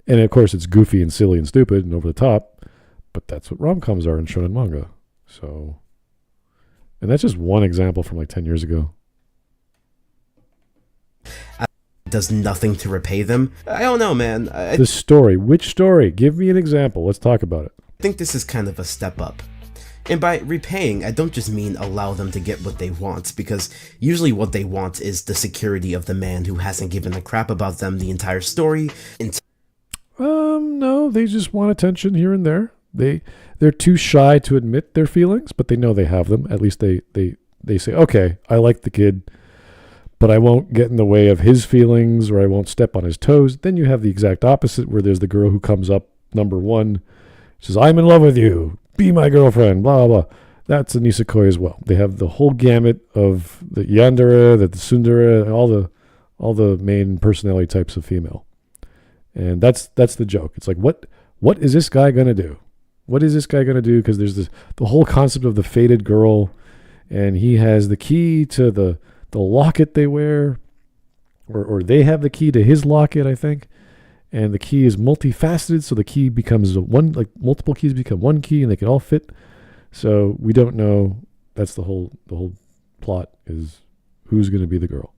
And of course, it's goofy and silly and stupid and over the top, but that's what rom-coms are in shonen manga. So, and that's just one example from like 10 years ago. Does nothing to repay them? I don't know, man. The story. Which story? Give me an example. Let's talk about it. I think this is kind of a step up. And by repaying, I don't just mean allow them to get what they want, because usually what they want is the security of the man who hasn't given a crap about them the entire story. No, they just want attention here and there. They're too shy to admit their feelings, but they know they have them. At least they say, okay, I like the kid, but I won't get in the way of his feelings, or I won't step on his toes. Then you have the exact opposite, where there's the girl who comes up, number one, says, I'm in love with you, be my girlfriend, blah, blah, blah. That's a nisekoi as well. They have the whole gamut of the yandere, the tsundere, all the main personality types of female. And that's the joke. It's like, what is this guy going to do? What is this guy going to do? Because there's the whole concept of the fated girl, and he has the key to the locket they wear, or they have the key to his locket, I think. And the key is multifaceted, so the key becomes multiple keys become one key, and they can all fit. So we don't know. That's the whole plot, is who's going to be the girl.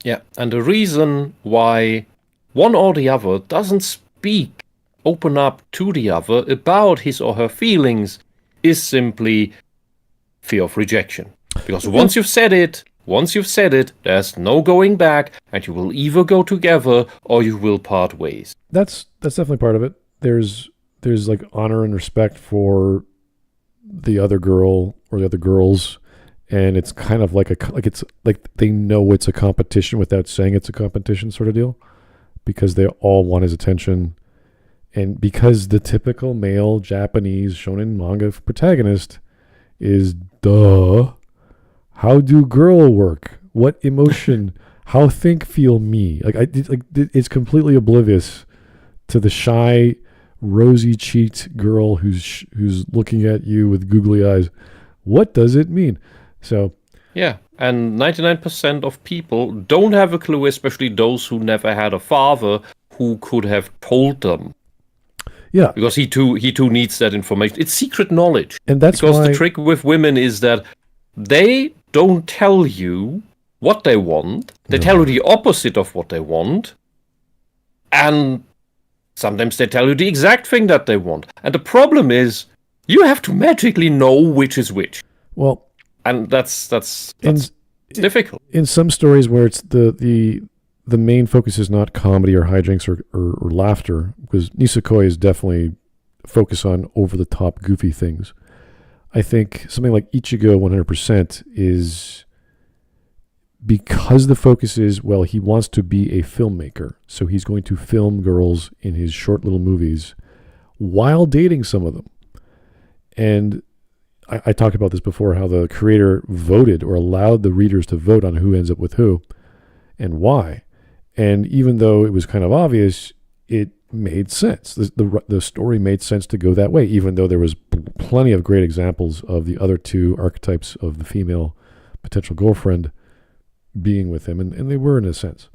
Yeah, and the reason why one or the other doesn't open up to the other about his or her feelings is simply fear of rejection. Because once you've said it, there's no going back, and you will either go together or you will part ways. That's definitely part of it. There's like honor and respect for the other girl or the other girls, and it's kind of like it's like they know it's a competition without saying it's a competition sort of deal. Because they all want his attention, and because the typical male Japanese shonen manga protagonist is how do girl work? What emotion? How think, feel me? It's completely oblivious to the shy, rosy-cheeked girl who's looking at you with googly eyes. What does it mean? So. Yeah, and 99% of people don't have a clue, especially those who never had a father who could have told them. Yeah. Because he too needs that information. It's secret knowledge. And that's because the trick with women is that they don't tell you what they want. They tell you the opposite of what they want. And sometimes they tell you the exact thing that they want. And the problem is, you have to magically know which is which. Well, and that's difficult. In some stories where it's the main focus is not comedy or hijinks or laughter, because nisekoi is definitely focused on over-the-top goofy things. I think something like Ichigo 100% is because the focus is, well, he wants to be a filmmaker, so he's going to film girls in his short little movies while dating some of them. And I talked about this before, how the creator voted or allowed the readers to vote on who ends up with who and why. And even though it was kind of obvious, it made sense. The story made sense to go that way, even though there was plenty of great examples of the other two archetypes of the female potential girlfriend being with him, and they were in a sense.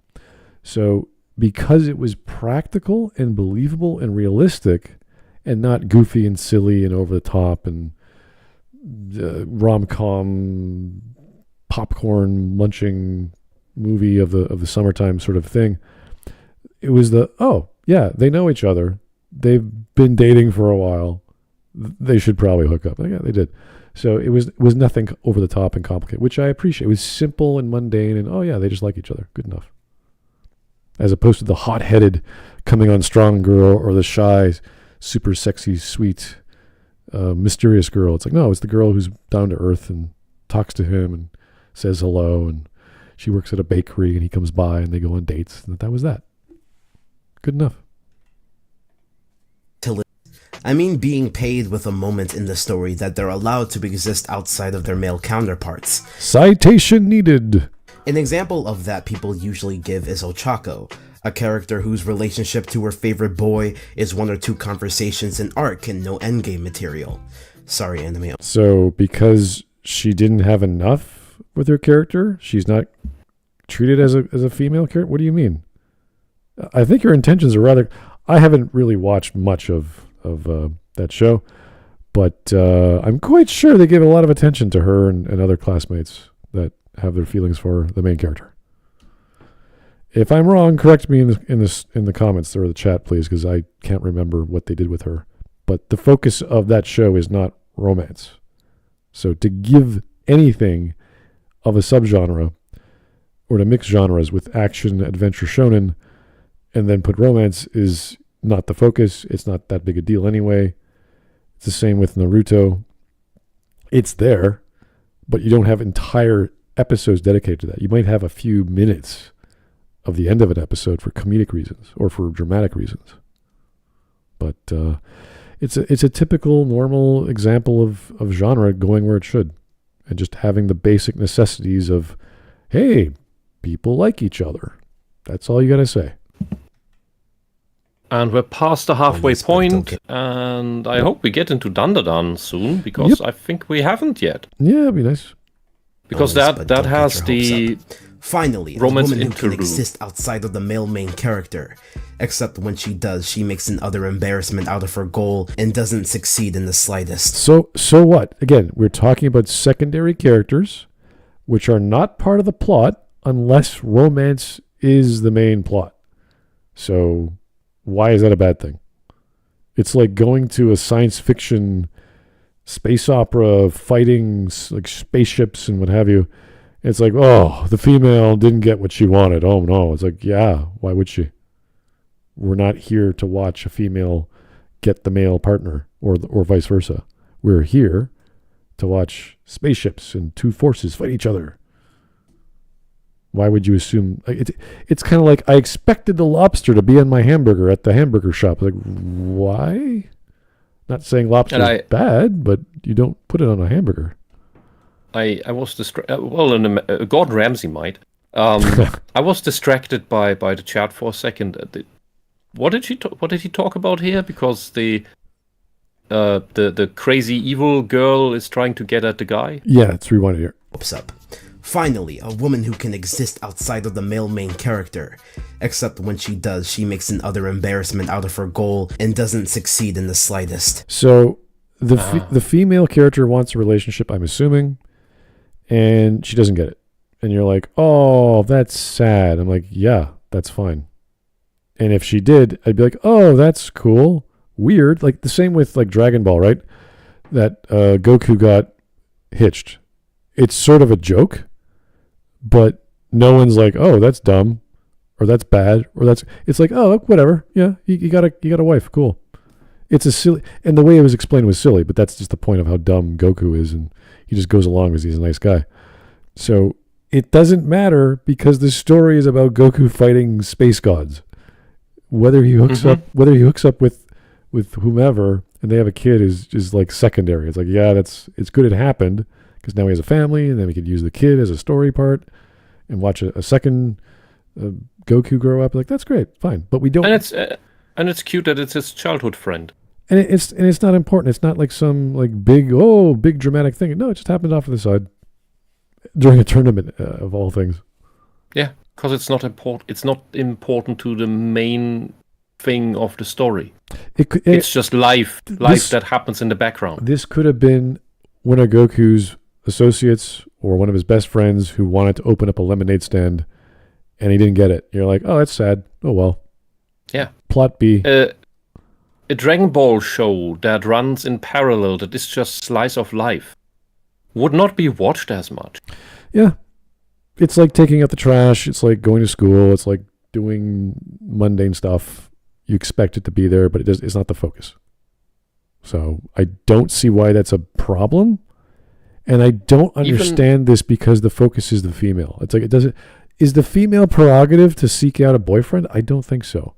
So because it was practical and believable and realistic and not goofy and silly and over the top and rom-com popcorn munching movie of the summertime sort of thing, it was they know each other, they've been dating for a while, they should probably hook up. Yeah, they did. So it was nothing over the top and complicated, which I appreciate. It was simple and mundane, and they just like each other. Good enough. As opposed to the hot-headed coming on strong girl or the shy, super sexy, sweet, mysterious girl. It's like, no, it's the girl who's down to earth and talks to him and says hello, and she works at a bakery and he comes by and they go on dates. And that was that. Good enough. I mean being paid with a moment in the story that they're allowed to exist outside of their male counterparts. Citation needed. An example of that people usually give is Ochako, a character whose relationship to her favorite boy is one or two conversations in arc and no endgame material. Sorry, anime. So because she didn't have enough with her character, she's not treated as a female character? What do you mean? I think your intentions are rather... I haven't really watched much of that show, but I'm quite sure they give a lot of attention to her and other classmates that have their feelings for the main character. If I'm wrong, correct me in the comments or the chat, please, because I can't remember what they did with her. But the focus of that show is not romance. So to give anything of a subgenre or to mix genres with action, adventure, shonen, and then put romance is not the focus. It's not that big a deal anyway. It's the same with Naruto. It's there, but you don't have entire episodes dedicated to that. You might have a few minutes of the end of an episode for comedic reasons or for dramatic reasons. But it's a typical, normal example of genre going where it should, and just having the basic necessities of, hey, people like each other. That's all you got to say. And we're past the halfway point, and I hope we get into Dandadan soon, because I think we haven't yet. Yeah, it'd be nice. Because that has the... Finally, a woman who can exist outside of the male main character. Except when she does, she makes an utter embarrassment out of her goal and doesn't succeed in the slightest. So what? Again, we're talking about secondary characters, which are not part of the plot unless romance is the main plot. So why is that a bad thing? It's like going to a science fiction space opera fighting like spaceships and what have you. It's like, oh, the female didn't get what she wanted. Oh, no. It's like, yeah, why would she? We're not here to watch a female get the male partner or vice versa. We're here to watch spaceships and two forces fight each other. Why would you assume? It's kind of like, I expected the lobster to be on my hamburger at the hamburger shop. Like, why? Not saying lobster is bad, but you don't put it on a hamburger. I was distracted. Gordon Ramsay might. I was distracted by the chat for a second. What did he talk about here? Because the crazy evil girl is trying to get at the guy. Yeah, let's rewind it here. What's up? Finally, a woman who can exist outside of the male main character. Except when she does, she makes an utter embarrassment out of her goal and doesn't succeed in the slightest. So the female character wants a relationship, I'm assuming, and she doesn't get it. And you're like, oh, that's sad. I'm like, yeah, that's fine. And if she did, I'd be like, oh, that's cool. Weird. Like the same with like Dragon Ball, right? That Goku got hitched. It's sort of a joke, but no one's like, oh, that's dumb, or that's bad, or it's like, oh, whatever. Yeah, you got a wife. Cool. It's a silly, and the way it was explained was silly, but that's just the point of how dumb Goku is, and he just goes along because he's a nice guy. So it doesn't matter because the story is about Goku fighting space gods. Whether he hooks up with whomever and they have a kid is like secondary. It's like, yeah, it's good it happened because now he has a family, and then we could use the kid as a story part and watch a second Goku grow up. Like, that's great, fine, but we don't. And it's cute that it's his childhood friend. And it's not important. It's not like some like big dramatic thing. No, it just happened off to the side during a tournament of all things. Yeah, because it's not important. It's not important to the main thing of the story. It's just life that happens in the background. This could have been one of Goku's associates or one of his best friends who wanted to open up a lemonade stand, and he didn't get it. You're like, oh, that's sad. Oh well. Yeah. Plot B. A Dragon Ball show that runs in parallel, that is just slice of life, would not be watched as much. Yeah. It's like taking out the trash. It's like going to school. It's like doing mundane stuff. You expect it to be there, but it's not the focus. So I don't see why that's a problem. And I don't understand this because the focus is the female. It's like it doesn't. Is the female prerogative to seek out a boyfriend? I don't think so.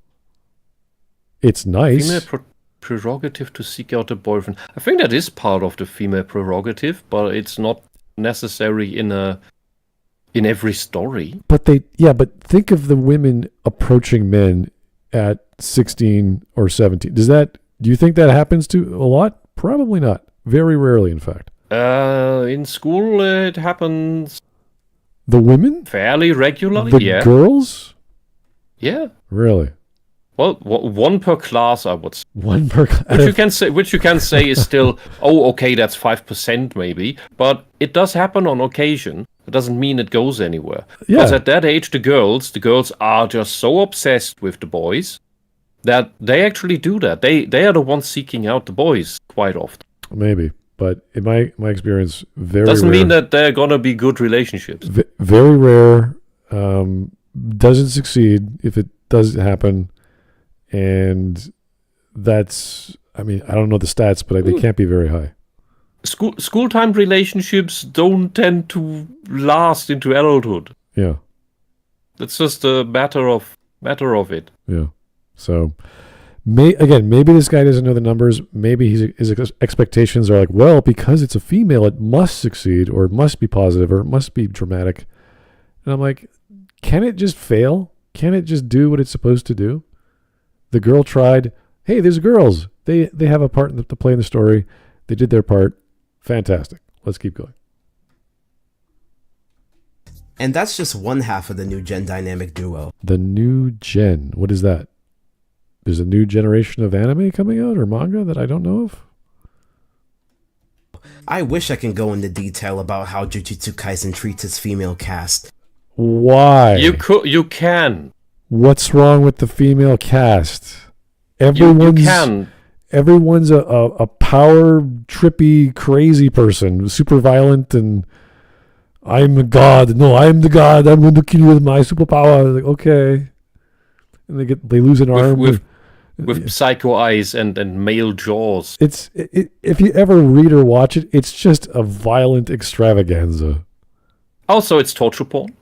It's nice. Female prerogative to seek out a boyfriend. I think that is part of the female prerogative, but it's not necessary in every story. But think of the women approaching men at 16 or 17. Do you think that happens to a lot? Probably not. Very rarely, in fact. In school, it happens. The women? Fairly regularly, the girls? Yeah. Really? Well, one per class, I would say. One per class. Which you can say is still, okay, that's 5% maybe, but it does happen on occasion. It doesn't mean it goes anywhere. Yeah. Because at that age, the girls are just so obsessed with the boys that they actually do that. They are the ones seeking out the boys quite often. Maybe, but in my experience, very doesn't rare. mean that they're gonna be good relationships. Very rare. Doesn't succeed if it does happen. And that's, I don't know the stats, but they can't be very high. School time relationships don't tend to last into adulthood. Yeah. That's just a matter of it. Yeah. So, maybe this guy doesn't know the numbers. Maybe his expectations are like, well, because it's a female, it must succeed, or it must be positive, or it must be dramatic. And I'm like, can it just fail? Can it just do what it's supposed to do? The girl tried. Hey, there's girls. They have a part to play in the story. They did their part. Fantastic. Let's keep going. And that's just one half of the new gen dynamic duo. The new gen. What is that? There's a new generation of anime coming out or manga that I don't know of? I wish I can go into detail about how Jujutsu Kaisen treats its female cast. Why? You can. What's wrong with the female cast? You can. Everyone's a power trippy crazy person, super violent, and I'm a god. No, I'm the god. I'm going to kill you with my superpower. Like, okay, and they lose an arm with psycho eyes and male jaws. If you ever read or watch it, it's just a violent extravaganza. Also, it's torture porn.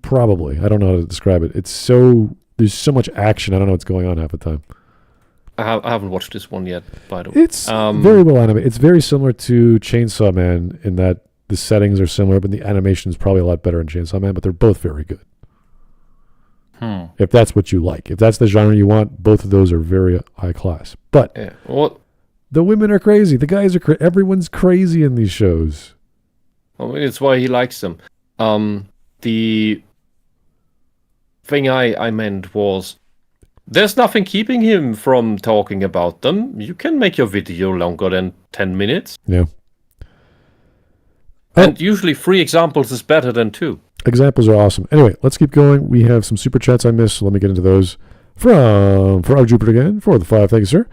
Probably. I don't know how to describe it. There's so much action. I don't know what's going on half the time. I haven't watched this one yet, by the way. It's very well animated. It's very similar to Chainsaw Man in that the settings are similar, but the animation is probably a lot better in Chainsaw Man, but they're both very good. If that's what you like. If that's the genre you want, both of those are very high class. But the women are crazy. The guys are everyone's crazy in these shows. It's why he likes them. The thing I meant was, there's nothing keeping him from talking about them. You can make your video longer than 10 minutes. Yeah. And usually 3 examples is better than 2. Examples are awesome. Anyway, let's keep going. We have some super chats I missed, so let me get into those. From Frog Jupiter again, for the 5. Thank you, sir.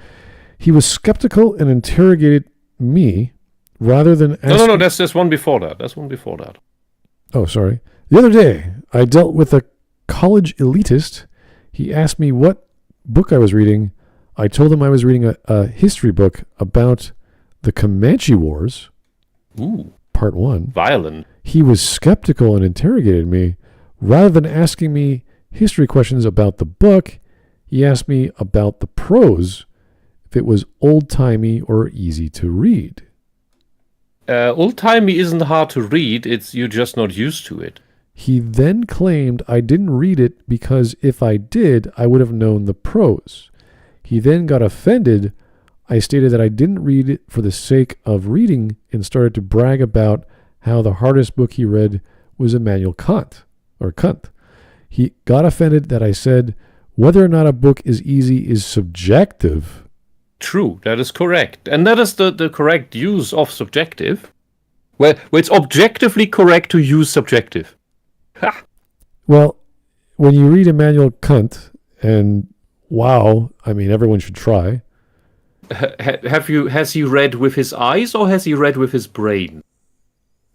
He was skeptical and interrogated me rather than asking... No, that's one before that. That's one before that. Oh, sorry. The other day, I dealt with a college elitist. He asked me what book I was reading. I told him I was reading a history book about the Comanche Wars. Ooh. Part 1. Violent. He was skeptical and interrogated me. Rather than asking me history questions about the book, he asked me about the prose, if it was old-timey or easy to read. Old-timey isn't hard to read, you're just not used to it. He then claimed I didn't read it because if I did, I would have known the prose. He then got offended I stated that I didn't read it for the sake of reading and started to brag about how the hardest book he read was Immanuel Kant. He got offended that I said whether or not a book is easy is subjective. True, that is correct. And that is the correct use of subjective. Where it's objectively correct to use subjective. Ha! Well, when you read Immanuel Kant, and wow, I mean, everyone should try. Has he read with his eyes or has he read with his brain?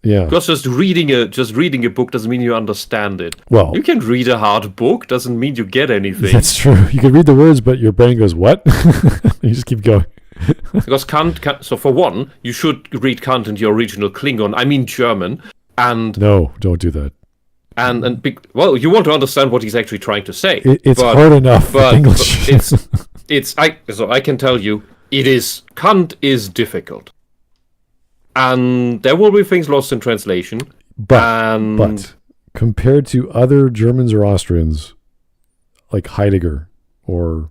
Yeah. Because just reading a book doesn't mean you understand it. Well, you can read a hard book, doesn't mean you get anything. That's true. You can read the words, but your brain goes, what? You just keep going. Because Kant, so for one, you should read Kant in the original Klingon, I mean German, and... No, don't do that. Well, you want to understand what he's actually trying to say. It's hard enough with English. I can tell you, Kant is difficult. And there will be things lost in translation. But compared to other Germans or Austrians, like Heidegger, or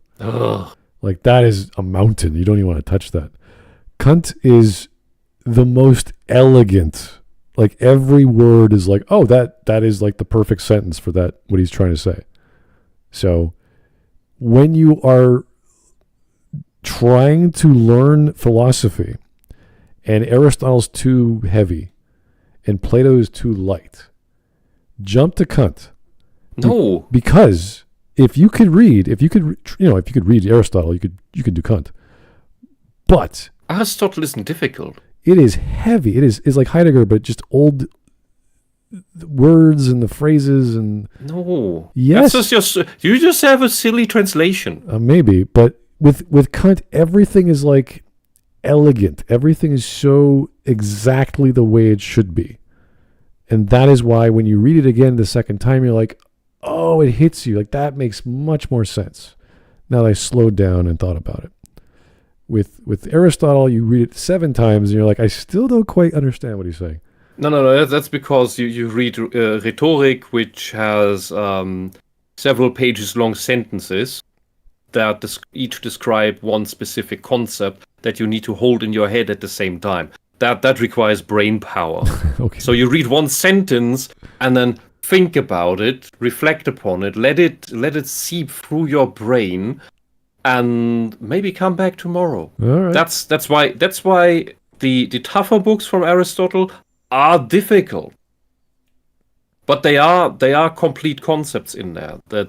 like that is a mountain. You don't even want to touch that. Kant is the most elegant. Like every word is like, oh, that is like the perfect sentence for that, what he's trying to say. So when you are trying to learn philosophy, and Aristotle's too heavy, and Plato is too light, jump to Kant. No, because if you could read Aristotle, you could do Kant. But Aristotle isn't difficult. It is heavy. It's like Heidegger, but just old words and the phrases and. No. Yes. You just have a silly translation. Maybe, but with Kant, everything is like elegant. Everything is so exactly the way it should be. And that is why when you read it again the second time, you're like, oh, it hits you. Like that makes much more sense. Now that I slowed down and thought about it. With Aristotle, you read it 7 times and you're like, I still don't quite understand what he's saying. No. That's because you read rhetoric, which has several pages long sentences that each describe one specific concept that you need to hold in your head at the same time. That requires brain power. Okay. So you read one sentence and then think about it, reflect upon it, let it seep through your brain, and maybe come back tomorrow. All right. That's why the tougher books from Aristotle are difficult. But they are complete concepts in there that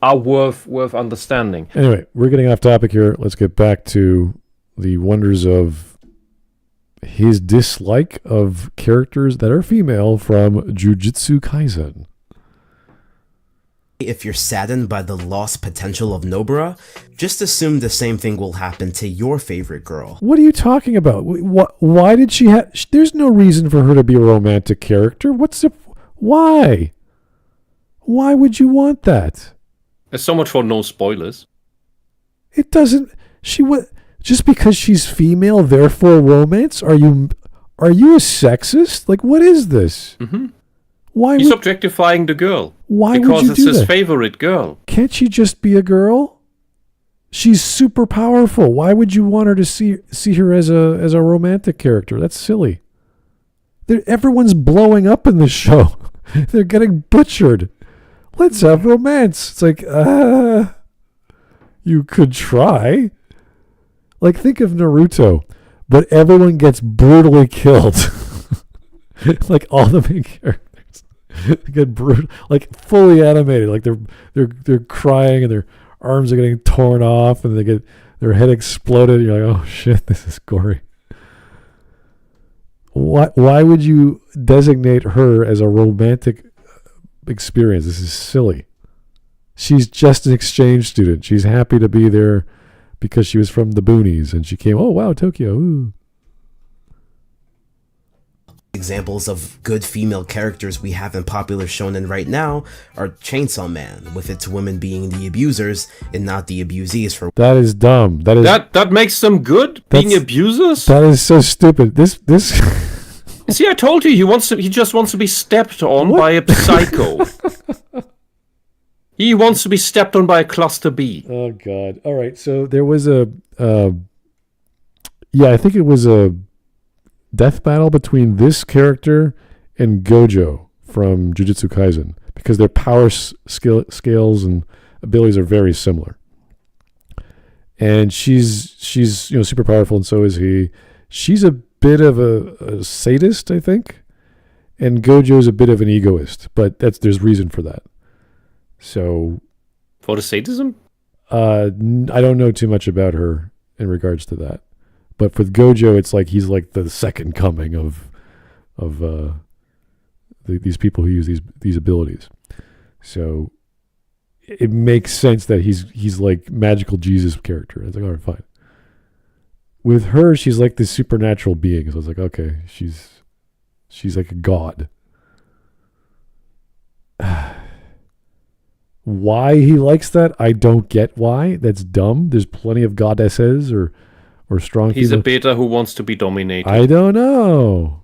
are worth understanding. Anyway, we're getting off topic here. Let's get back to the wonders of his dislike of characters that are female from Jujutsu Kaisen. If you're saddened by the lost potential of Nobara, just assume the same thing will happen to your favorite girl. What are you talking about? Why did she have... There's no reason for her to be a romantic character. Why? Why would you want that? There's so much for no spoilers. It doesn't... Just because she's female, therefore romance? Are you a sexist? Like, what is this? Mm-hmm. He's objectifying the girl. Why would you do that? Because it's his favorite girl. Can't she just be a girl? She's super powerful. Why would you want her to see her as a romantic character? That's silly. Everyone's blowing up in this show. They're getting butchered. Let's have romance. It's like, you could try. Like, think of Naruto, but everyone gets brutally killed. Like all the main characters get brutal, like fully animated. Like they're crying and their arms are getting torn off and they get their head exploded. And you're like, oh shit, this is gory. Why would you designate her as a romantic experience? This is silly. She's just an exchange student. She's happy to be there because she was from the boonies and she came, oh wow, Tokyo. Ooh. Examples of good female characters we have in popular shonen right now are Chainsaw Man, with its women being the abusers and not the abusees. For that is dumb. That makes them good, being abusers. That is so stupid. This. See, I told you he just wants to be stepped on by a psycho. He wants to be stepped on by a cluster B. Oh God! All right, so there was a Yeah, I think it was a death battle between this character and Gojo from Jujutsu Kaisen because their power scales and abilities are very similar. And she's super powerful, and so is he. She's a bit of a sadist, I think, and Gojo is a bit of an egoist, but there's reason for that. So, for the sadism, I don't know too much about her in regards to that, but for Gojo, it's like he's like the second coming of these people who use these abilities. So it makes sense that he's like magical Jesus character. It's like, all right, fine. With her, she's like this supernatural being. So it's like, okay, she's like a god. Why he likes that, I don't get why. That's dumb. There's plenty of goddesses or strong He's people. a beta who wants to be dominated. I don't know.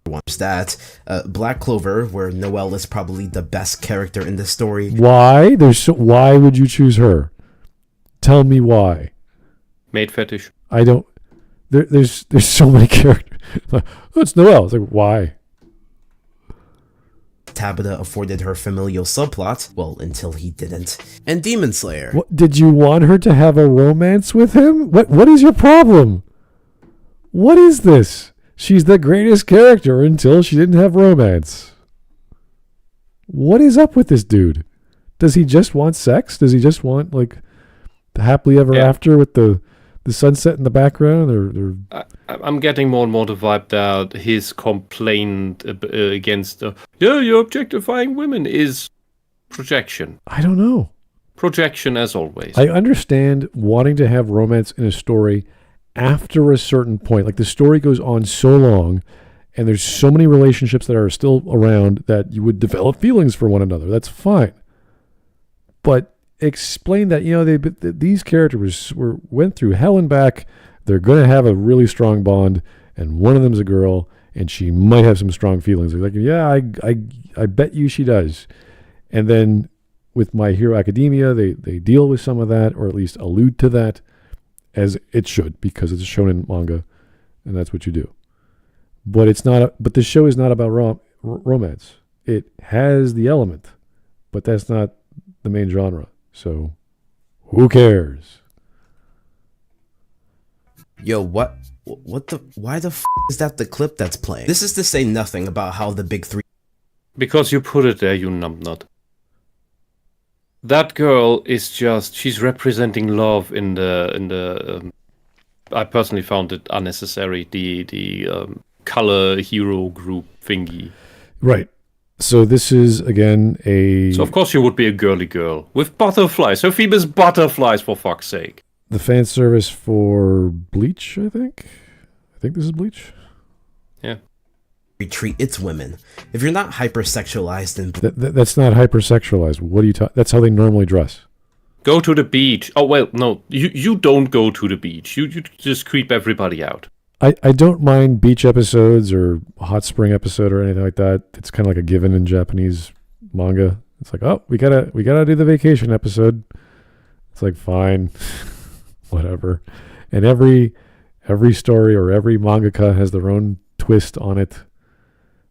Watch that. Black Clover, where Noelle is probably the best character in the story. Why? Why would you choose her? Tell me why. Maid fetish. I don't. There's so many characters. Oh, it's Noelle. It's like, why? Tabitha afforded her familial subplot, well, until he didn't. And Demon Slayer. What, did you want her to have a romance with him? What is your problem? What is this? She's the greatest character until she didn't have romance. What is up with this dude? Does he just want sex? Does he just want like the happily ever after with the sunset in the background? Or I'm getting more and more the vibe that his complaint against you're objectifying women is projection. I don't know. Projection as always. I understand wanting to have romance in a story after a certain point. Like the story goes on so long and there's so many relationships that are still around that you would develop feelings for one another. That's fine. But explain that, these characters went through hell and back. They're going to have a really strong bond, and one of them's a girl, and she might have some strong feelings. They're like, yeah, I bet you she does. And then with My Hero Academia, they deal with some of that, or at least allude to that, as it should, because it's a shonen manga, and that's what you do. But it's not. But the show is not about romance. It has the element, but that's not the main genre. So, who cares? Yo, why the f*** is that the clip that's playing? This is to say nothing about how the big three... Because you put it there, you numbnut. That girl is she's representing love in the I personally found it unnecessary, the color hero group thingy. Right. So this is, again, So of course you would be a girly girl. With butterflies. Her famous butterflies, for fuck's sake. The fan service for Bleach, I think. I think this is Bleach. Yeah. Treat its women. If you're not hypersexualized and... That's not hypersexualized. What are you talking... That's how they normally dress. Go to the beach. Oh, well, no. You don't go to the beach. You just creep everybody out. I don't mind beach episodes or hot spring episode or anything like that. It's kind of like a given in Japanese manga. It's like, oh, we gotta do the vacation episode. It's like, fine, whatever. And every story or every mangaka has their own twist on it.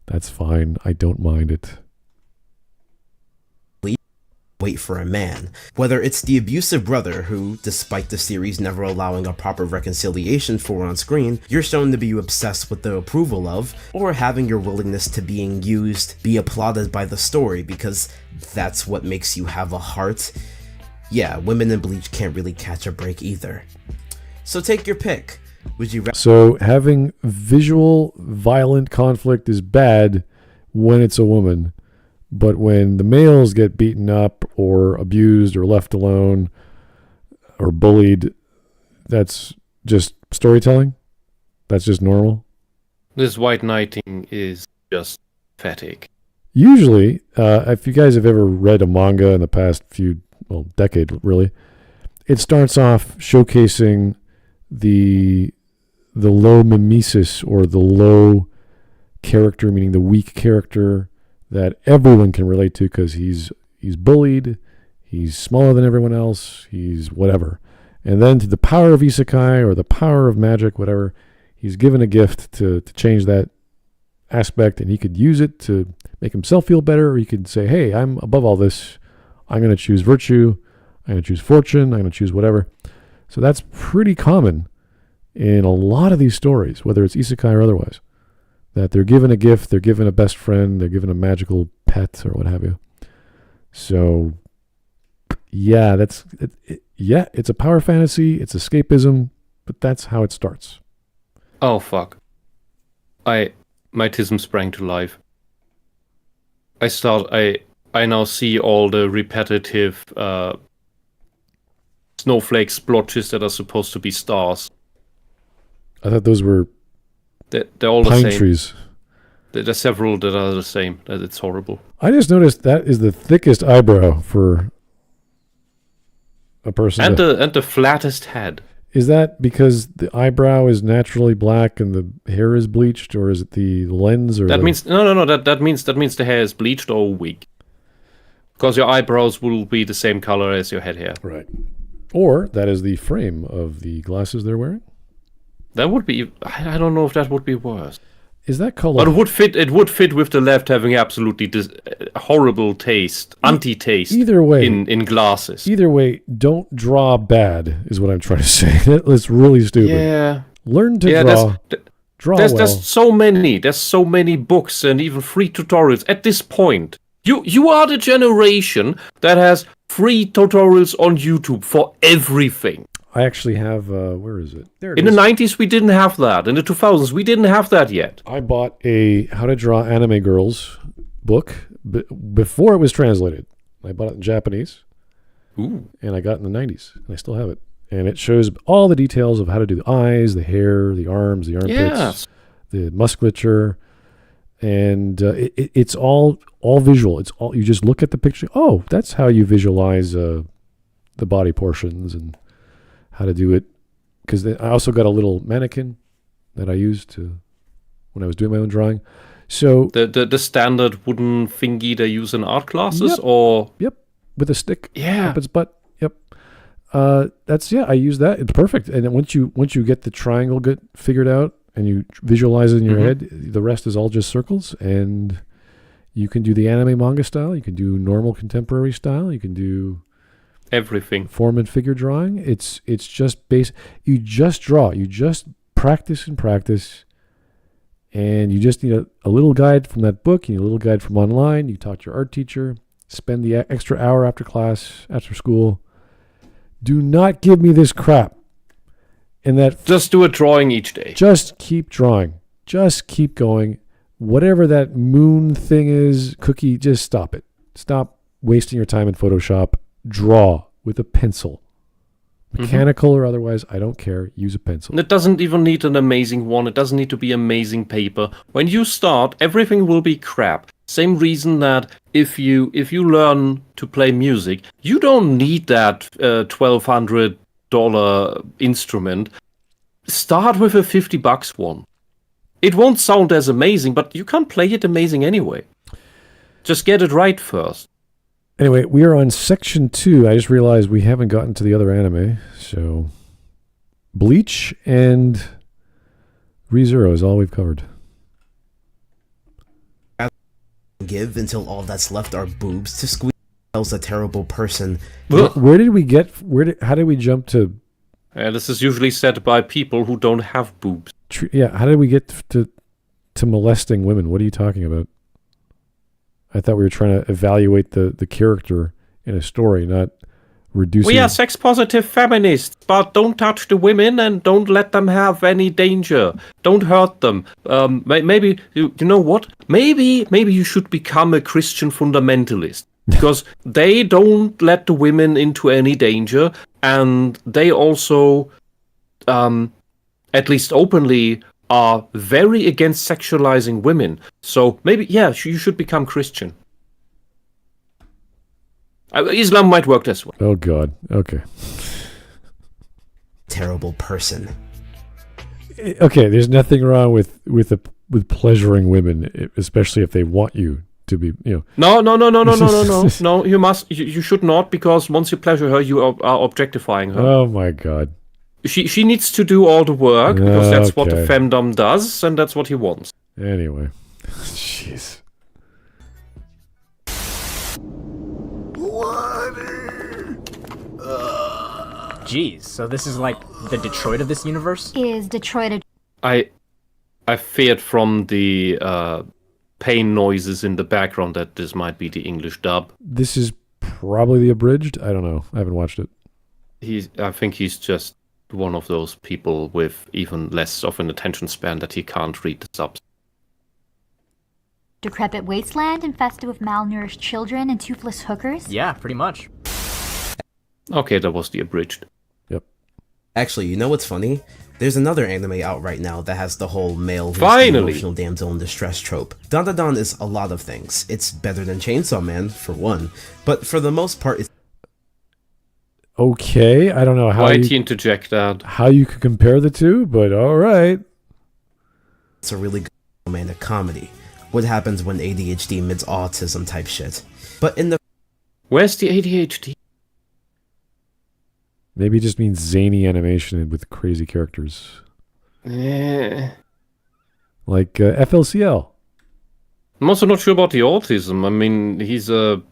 That's fine. I don't mind it. Wait for a man. Whether it's the abusive brother who, despite the series never allowing a proper reconciliation for on screen, you're shown to be obsessed with the approval of, or having your willingness to being used be applauded by the story because that's what makes you have a heart. Yeah, women in Bleach can't really catch a break either. So take your pick. Would you So having visual violent conflict is bad when it's a woman. But when the males get beaten up or abused or left alone or bullied, that's just storytelling? That's just normal? This white knighting is just pathetic. Usually, if you guys have ever read a manga in the past decade really, it starts off showcasing the low mimesis or the low character, meaning the weak character that everyone can relate to because he's bullied, he's smaller than everyone else, he's whatever. And then to the power of isekai or the power of magic, whatever, he's given a gift to change that aspect, and he could use it to make himself feel better, or he could say, hey, I'm above all this. I'm going to choose virtue. I'm going to choose fortune. I'm going to choose whatever. So that's pretty common in a lot of these stories, whether it's isekai or otherwise, that they're given a gift, they're given a best friend, they're given a magical pet or what have you. So, yeah, it's a power fantasy, it's escapism, but that's how it starts. Oh, fuck. My tism sprang to life. I now see all the repetitive snowflake splotches that are supposed to be stars. I thought those were they're all the pine same. trees. There's several that are the same. It's horrible. I just noticed that is the thickest eyebrow for a person. And the flattest head. Is that because the eyebrow is naturally black and the hair is bleached, or is it the lens? Or that means no. That means the hair is bleached or weak. Because your eyebrows will be the same color as your head hair. Right. Or that is the frame of the glasses they're wearing. That would be. I don't know if that would be worse. Is that color? But it would fit with the left having absolutely horrible taste, anti-taste. Either way, in glasses. Either way, don't draw bad is what I'm trying to say. That's really stupid. Yeah. Learn to draw. Draw well. There's so many books and even free tutorials at this point. You are the generation that has free tutorials on YouTube for everything. I actually have, where is it? There it is. In the 90s, we didn't have that. In the 2000s, we didn't have that yet. I bought a How to Draw Anime Girls book before it was translated. I bought it in Japanese. Ooh. And I got it in the 90s. And I still have it. And it shows all the details of how to do the eyes, the hair, the arms, the armpits, the musculature. And it's all visual. It's all, you just look at the picture. Oh, that's how you visualize the body portions and how to do it. Because I also got a little mannequin that I used when I was doing my own drawing. So the standard wooden thingy they use in art classes, yep, or with a stick up its butt. Yep. I use that. It's perfect. And then once you get the triangle figured out and you visualize it in your head, the rest is all just circles. And you can do the anime manga style. You can do normal contemporary style. You can do everything. Form and figure drawing. It's just base. You just draw. You just practice and practice. And you just need a little guide from that book. You need a little guide from online. You talk to your art teacher. Spend the extra hour after class, after school. Do not give me this crap. And that just do a drawing each day. Just keep drawing. Just keep going. Whatever that moon thing is, cookie, just stop it. Stop wasting your time in Photoshop. Draw with a pencil. Mechanical or otherwise, I don't care. Use a pencil. It doesn't even need an amazing one. It doesn't need to be amazing paper. When you start, everything will be crap. Same reason that if you learn to play music, you don't need that $1,200 instrument. Start with a $50 one. It won't sound as amazing, but you can't play it amazing anyway. Just get it right first. Anyway, we are on section 2. I just realized we haven't gotten to the other anime. So, Bleach and ReZero is all we've covered. Give until all that's left are boobs to squeeze a terrible person. Where did we get? How did we jump to? This is usually said by people who don't have boobs. How did we get to molesting women? What are you talking about? I thought we were trying to evaluate the character in a story, not reducing... We are sex-positive feminists, but don't touch the women and don't let them have any danger. Don't hurt them. Maybe, you know what? Maybe you should become a Christian fundamentalist, because they don't let the women into any danger, and they also, at least openly, are very against sexualizing women. So maybe, you should become Christian. Islam might work this way. Oh, God. Okay. Terrible person. Okay, there's nothing wrong with pleasuring women, especially if they want you to be, No. No, you should not, because once you pleasure her, you are objectifying her. Oh my god. She needs to do all the work, because that's what the femdom does, and that's what he wants. Anyway. Jeez. Jeez, so this is like the Detroit of this universe? Is Detroit I feared from the pain noises in the background that this might be the English dub. This is probably the abridged? I don't know. I haven't watched it. I think he's just one of those people with even less of an attention span that he can't read the subs. decrepit wasteland infested with malnourished children and toothless hookers? Yeah, pretty much. Okay, that was the abridged. Yep. Actually, you know what's funny? There's another anime out right now that has the whole male who's the Finally! emotional damsel in distress trope. Dandadan is a lot of things. It's better than Chainsaw Man, for one, but for the most part, it's Okay, I don't know Why'd he interject that? how you could compare the two, but all right. a really good romantic comedy. What happens when ADHD meets autism type shit. But in the Where's the ADHD? Maybe it just means zany animation with crazy characters. Like FLCL. I'm also not sure about the autism. I mean, he's a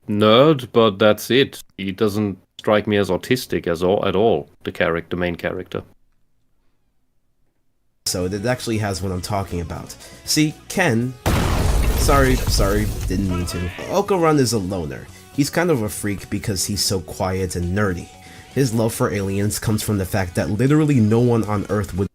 nerd, but that's it. He doesn't strike me as autistic at all, the main character. So it actually has what I'm talking about. See, Ken... Sorry, didn't mean to. Okarun is a loner. He's kind of a freak because he's so quiet and nerdy. His love for aliens comes from the fact that literally no one on Earth would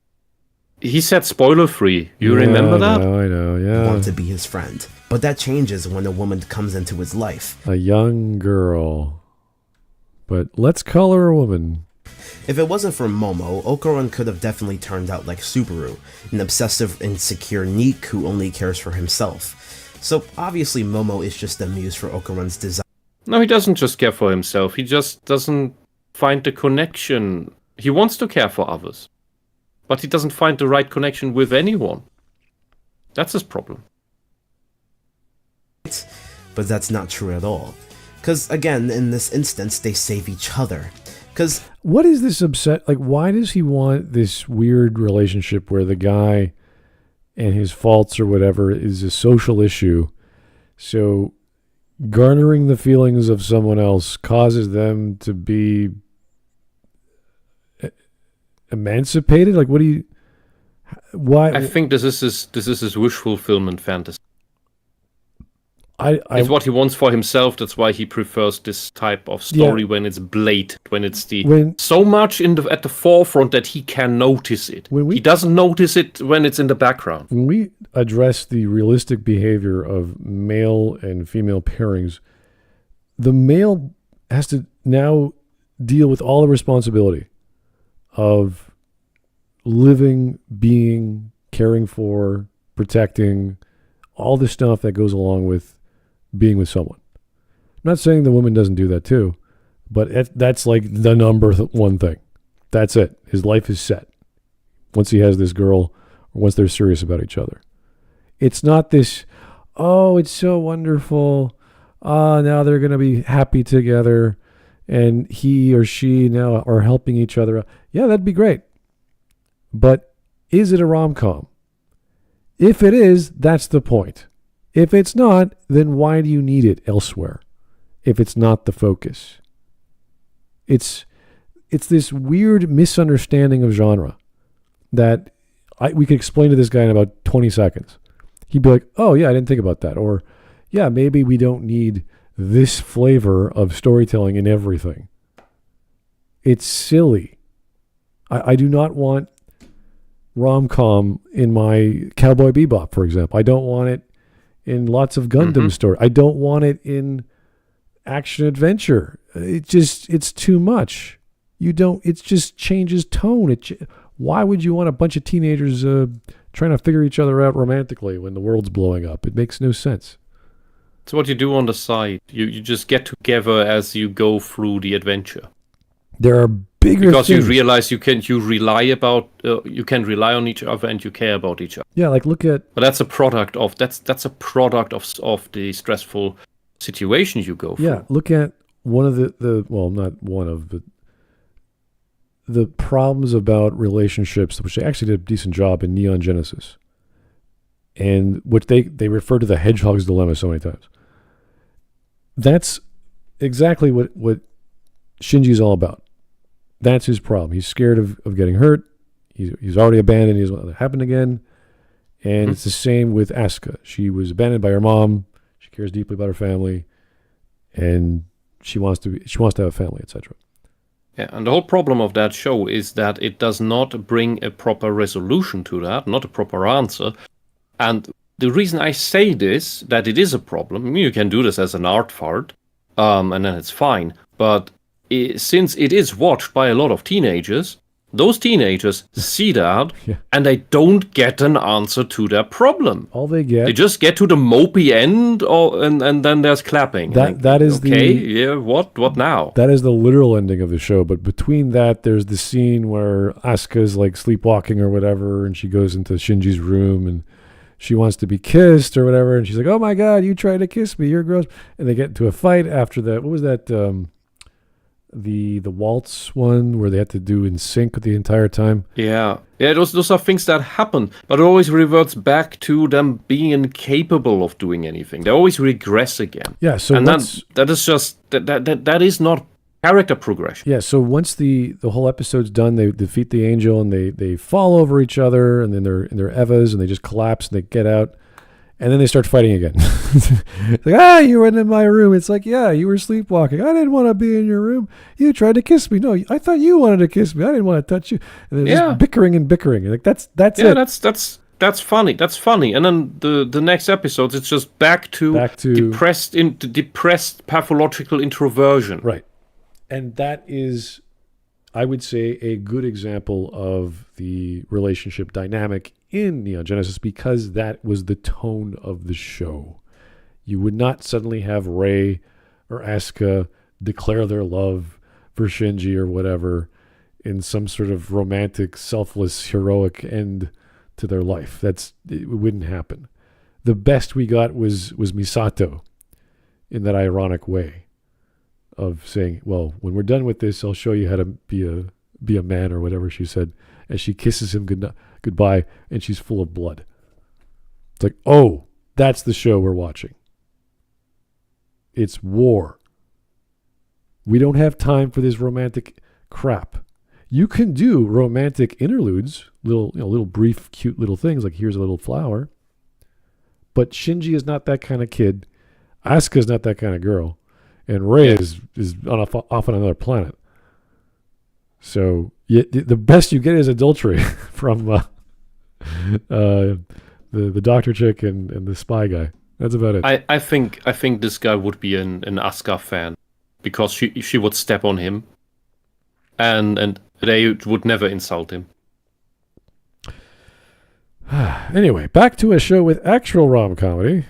He said spoiler-free. You remember that? I know, yeah. want to be his friend. But that changes when a woman comes into his life. A young girl. But let's call her a woman. If it wasn't for Momo, Okarun could have definitely turned out like Subaru, an obsessive, insecure neek who only cares for himself. So obviously Momo is just a muse for Okarun's desire. No, he doesn't just care for himself. He just doesn't find the connection. He wants to care for others, but he doesn't find the right connection with anyone. That's his problem. But that's not true at all. Because again, in this instance, they save each other. Because What is this like, why does he want this weird relationship where the guy and his faults or whatever is a social issue? So garnering the feelings of someone else causes them to be emancipated? Like, what do you... Why? I think this is his wish fulfillment fantasy. I It's what he wants for himself. That's why he prefers this type of story when it's blatant, when it's so much at the forefront that he can notice it. He doesn't notice it when it's in the background. When we address the realistic behavior of male and female pairings, the male has to now deal with all the responsibility of living, being, caring for, protecting, all the stuff that goes along with being with someone. I'm not saying the woman doesn't do that too, but that's like the number one thing. That's it. His life is set once he has this girl, or once they're serious about each other. It's not this, oh, it's so wonderful. Now they're going to be happy together and he or she now are helping each other. Yeah, that'd be great. But is it a rom-com? If it is, that's the point. If it's not, then why do you need it elsewhere? If it's not the focus. It's this weird misunderstanding of genre that we could explain to this guy in about 20 seconds. He'd be like, oh yeah, I didn't think about that. Or yeah, maybe we don't need this flavor of storytelling in everything. It's silly. I do not want rom-com in my Cowboy Bebop, for example. I don't want it in lots of Gundam story. I don't want it in action adventure. It's too much. It just changes tone. Why would you want a bunch of teenagers trying to figure each other out romantically when the world's blowing up? It makes no sense. It's what you do on the side. You just get together as you go through the adventure. There are bigger because things. you realize you can rely on each other and you care about each other. Yeah, like look at. But that's a product of the stressful situation you go through. Yeah, look at one of not one of, but the problems about relationships, which they actually did a decent job in Neon Genesis, and which they refer to the hedgehog's dilemma so many times. That's exactly what Shinji's all about. That's his problem. He's scared of getting hurt. He's already abandoned. He doesn't want it to happen again. And it's the same with Asuka. She was abandoned by her mom. She cares deeply about her family, and she wants to have a family, etc. Yeah, and the whole problem of that show is that it does not bring a proper resolution to that, not a proper answer. And the reason I say this, that it is a problem, I mean, you can do this as an art fart, and then it's fine. But since it is watched by a lot of teenagers, those teenagers see that, and they don't get an answer to their problem. All they get... They just get to the mopey end, and then there's clapping. That is what now? That is the literal ending of the show, but between that, there's the scene where Asuka's like sleepwalking or whatever, and she goes into Shinji's room, and she wants to be kissed or whatever, and she's like, "Oh my God, you tried to kiss me, you're gross." And they get into a fight after that. What was that... the waltz one where they had to do in sync the entire time. Yeah, those are things that happen, but it always reverts back to them being incapable of doing anything. They always regress again. Yeah, so and that is just that is not character progression. Yeah, so once the whole episode's done, they defeat the angel and they fall over each other, and then they're in their evas and they just collapse and they get out. And then they start fighting again. It's like, you went in my room. It's like, yeah, you were sleepwalking. I didn't want to be in your room. You tried to kiss me. No, I thought you wanted to kiss me. I didn't want to touch you. And they're just bickering and bickering. Like that's it. Yeah, that's funny. That's funny. And then the next episodes, it's just back to depressed pathological introversion. Right. And that is, I would say, a good example of the relationship dynamic in Neon Genesis, because that was the tone of the show. You would not suddenly have Rei or Asuka declare their love for Shinji or whatever in some sort of romantic, selfless, heroic end to their life. It wouldn't happen. The best we got was Misato in that ironic way of saying, well, when we're done with this, I'll show you how to be a man, or whatever she said, as she kisses him goodbye, and she's full of blood. It's like, oh, that's the show we're watching. It's war. We don't have time for this romantic crap. You can do romantic interludes, little brief, cute little things, like here's a little flower. But Shinji is not that kind of kid. Asuka is not that kind of girl. And Rei is off on another planet. So the best you get is adultery from the doctor chick and the spy guy. That's about it. I think this guy would be an Asuka fan, because she would step on him, and they would never insult him. Anyway, back to a show with actual rom-comedy.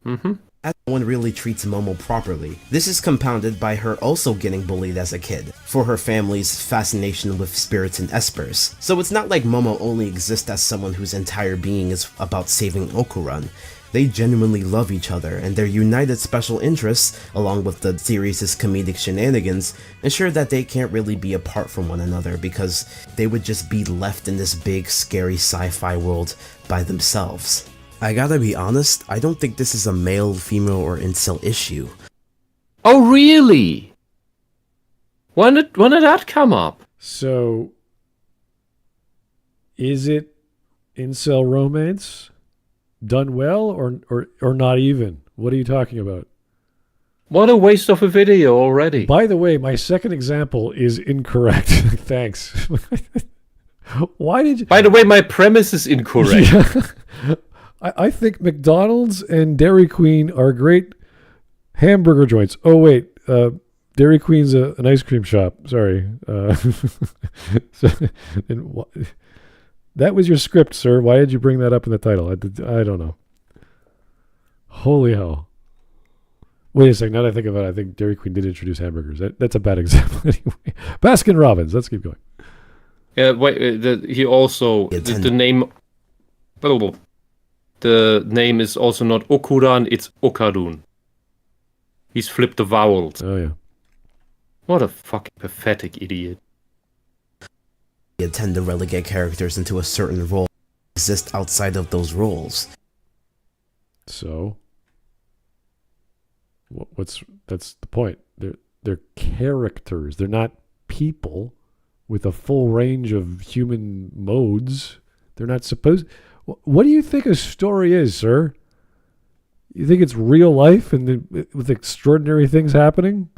Mm-hmm. No one really treats Momo properly. This is compounded by her also getting bullied as a kid for her family's fascination with spirits and espers. So it's not like Momo only exists as someone whose entire being is about saving Okuran. They genuinely love each other, and their united special interests, along with the series' comedic shenanigans, ensure that they can't really be apart from one another, because they would just be left in this big, scary sci-fi world by themselves. I gotta be honest, I don't think this is a male, female, or incel issue. Oh, really? When did that come up? So, is it incel romance done well, or not even? What are you talking about? What a waste of a video already. By the way, my second example is incorrect. Thanks. Why did you... By the way, my premise is incorrect. Yeah. I think McDonald's and Dairy Queen are great hamburger joints. Oh, wait. Dairy Queen's an ice cream shop. Sorry. That was your script, sir. Why did you bring that up in the title? I don't know. Holy hell. Wait a second. Now that I think about it, I think Dairy Queen did introduce hamburgers. That's a bad example anyway. Baskin Robbins. Let's keep going. Yeah, wait. He also the name. The name is also not Okuran. It's Okarun. He's flipped the vowels. Oh yeah. What a fucking pathetic idiot. They tend to relegate characters into a certain role, exist outside of those roles. So, that's the point. They're characters. They're not people with a full range of human modes. They're not supposed. What do you think a story is, sir? You think it's real life and with extraordinary things happening,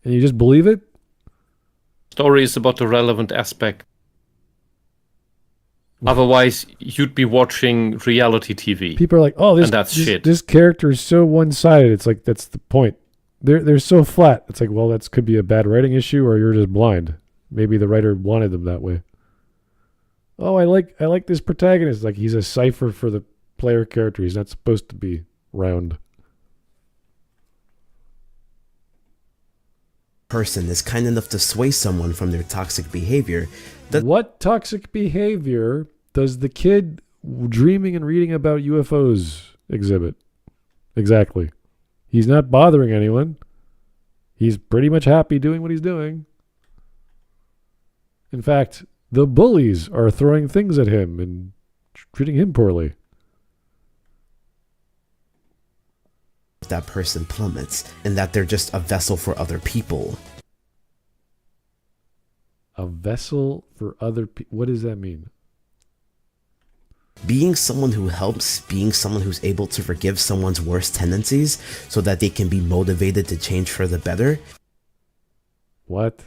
and you just believe it? Story is about the relevant aspect. Otherwise, you'd be watching reality TV. People are like, "Oh, shit. This character is so one-sided." It's like that's the point. They're so flat. It's like, well, that could be a bad writing issue, or you're just blind. Maybe the writer wanted them that way. Oh, I like this protagonist. Like he's a cipher for the player character. He's not supposed to be round. Person is kind enough to sway someone from their toxic behavior. What toxic behavior does the kid dreaming and reading about UFOs exhibit? Exactly. He's not bothering anyone. He's pretty much happy doing what he's doing. In fact, the bullies are throwing things at him and treating him poorly. That person plummets, and that they're just a vessel for other people. A vessel for other people? What does that mean? Being someone who helps, being someone who's able to forgive someone's worst tendencies so that they can be motivated to change for the better. What?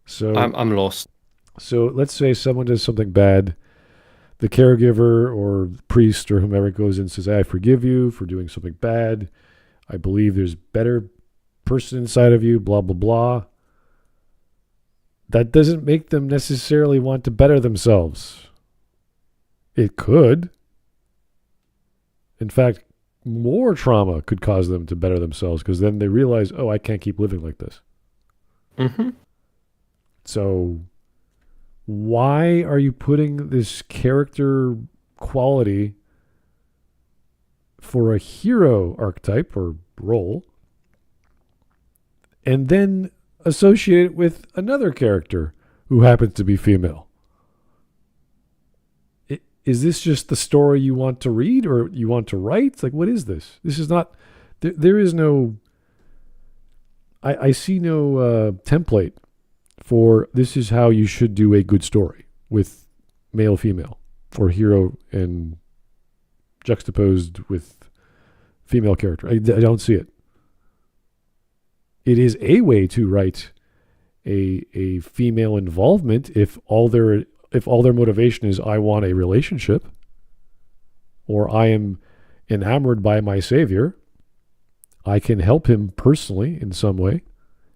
So I'm lost. So let's say someone does something bad. The caregiver or priest or whomever goes in and says, I forgive you for doing something bad. I believe there's a better person inside of you, blah, blah, blah. That doesn't make them necessarily want to better themselves. It could. In fact, more trauma could cause them to better themselves because then they realize, oh, I can't keep living like this. Mm-hmm. So why are you putting this character quality for a hero archetype or role and then associate it with another character who happens to be female? Is this just the story you want to read or you want to write? Like, what is this? This is not, there is no, I see no template for this is how you should do a good story with male, female, or hero and juxtaposed with female character. I don't see it. It is a way to write a female involvement if all their motivation is I want a relationship or I am enamored by my savior. I can help him personally in some way.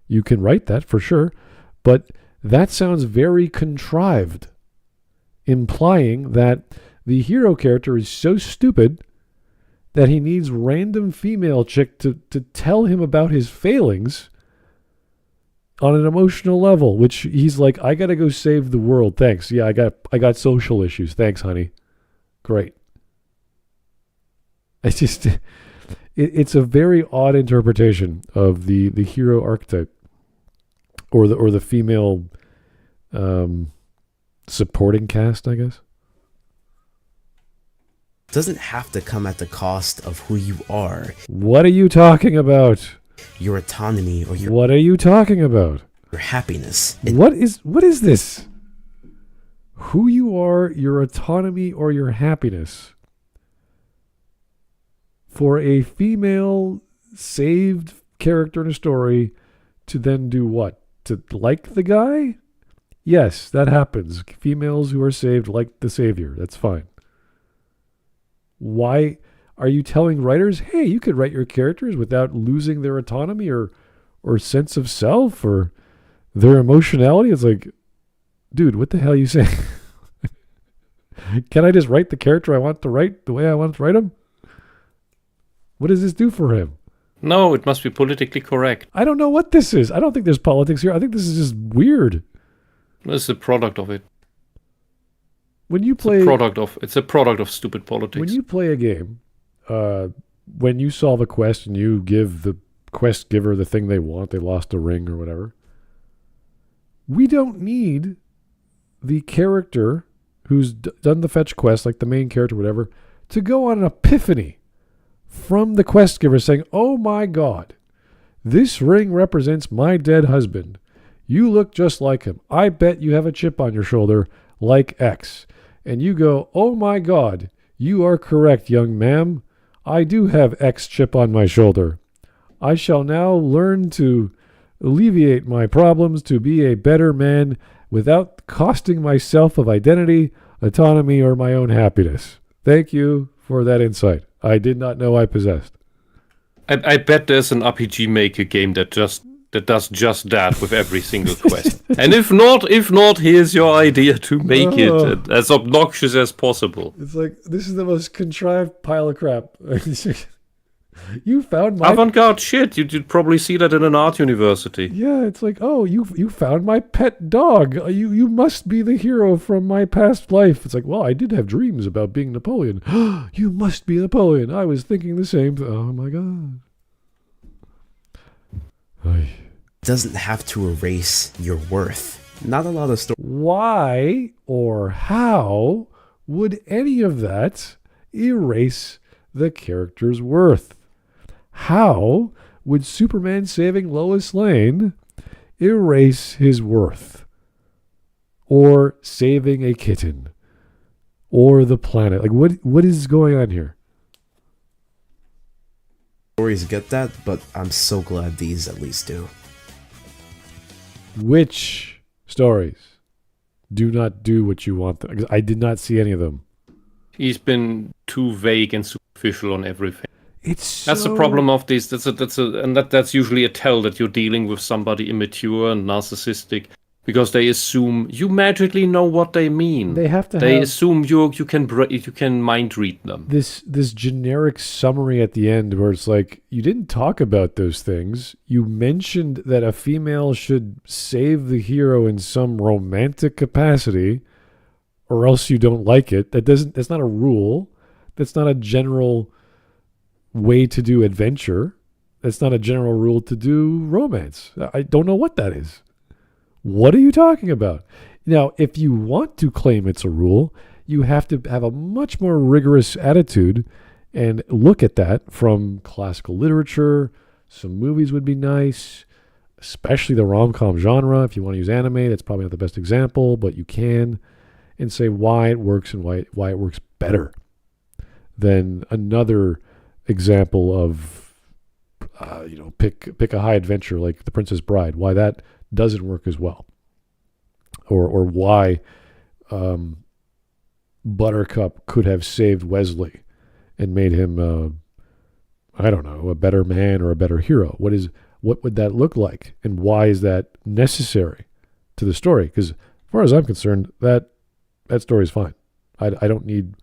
You can write that for sure. But that sounds very contrived, implying that the hero character is so stupid that he needs random female chick to tell him about his failings on an emotional level, which he's like, I got to go save the world. Thanks. Yeah, I got social issues. Thanks, honey. Great. It's just, it's a very odd interpretation of the hero archetype. Or the female supporting cast, I guess. Doesn't have to come at the cost of who you are. What are you talking about? Your autonomy or your... What are you talking about? Your happiness. What is this? Who you are, your autonomy, or your happiness. For a female saved character in a story to then do what? To like the guy? Yes, that happens. Females who are saved like the savior. That's fine. Why are you telling writers, hey, you could write your characters without losing their autonomy or sense of self or their emotionality? It's like, dude, what the hell are you saying? Can I just write the character I want to write the way I want to write them? What does this do for him? No, it must be politically correct. I don't know what this is. I don't think there's politics here. I think this is just weird. It's a product of it. When you play, it's a product of stupid politics. when you play a game, when you solve a quest and you give the quest giver the thing they want, they lost a ring or whatever, we don't need the character who's done the fetch quest, like the main character, whatever, to go on an epiphany from the quest giver saying, oh my God, this ring represents my dead husband. You look just like him. I bet you have a chip on your shoulder like X. And you go, oh my God, you are correct, young ma'am. I do have X chip on my shoulder. I shall now learn to alleviate my problems to be a better man without costing myself of identity, autonomy, or my own happiness. Thank you for that insight. I did not know I possessed. I bet there's an RPG Maker game that does just that with every single quest. And if not, here's your idea to make it as obnoxious as possible. It's like, this is the most contrived pile of crap. You found my avant-garde shit. You'd probably see that in an art university. Yeah, it's like, oh, you found my pet dog. You must be the hero from my past life. It's like, well, I did have dreams about being Napoleon. You must be Napoleon. I was thinking the same thing. Oh my God. Doesn't have to erase your worth. Not a lot of stories. Why or how would any of that erase the character's worth? How would Superman saving Lois Lane erase his worth? Or saving a kitten? Or the planet? Like, what is going on here? Stories get that, but I'm so glad these at least do. Which stories do not do what you want them? Because I did not see any of them. He's been too vague and superficial on everything. That's the problem of these. That's usually a tell that you're dealing with somebody immature and narcissistic, because they assume you magically know what they mean. They have to. They assume you can mind read them. This generic summary at the end where it's like, you didn't talk about those things. You mentioned that a female should save the hero in some romantic capacity, or else you don't like it. That's not a rule. That's not a general way to do adventure. That's not a general rule to do romance. I don't know what that is. What are you talking about? Now, if you want to claim it's a rule, you have to have a much more rigorous attitude and look at that from classical literature. Some movies would be nice, especially the rom-com genre. If you want to use anime, that's probably not the best example, but you can, and say why it works and why it works better than another example of, pick a high adventure like The Princess Bride, why that doesn't work as well, or why Buttercup could have saved Wesley and made him, a better man or a better hero. What would that look like, and why is that necessary to the story? Because as far as I'm concerned, that story is fine. I don't need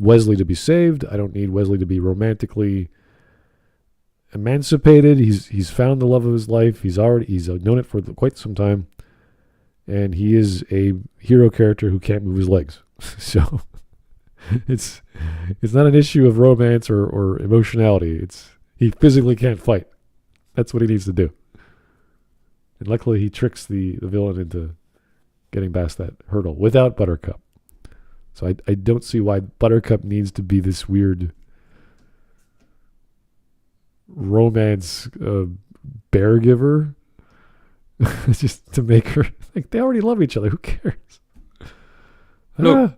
Wesley to be saved. I don't need Wesley to be romantically emancipated. He's found the love of his life. He's known it for quite some time, and he is a hero character who can't move his legs. So it's not an issue of romance or emotionality. He physically can't fight. That's what he needs to do. And luckily he tricks the villain into getting past that hurdle without Buttercup. So I don't see why Buttercup needs to be this weird romance bear giver just to make her, like, they already love each other. Who cares? Look,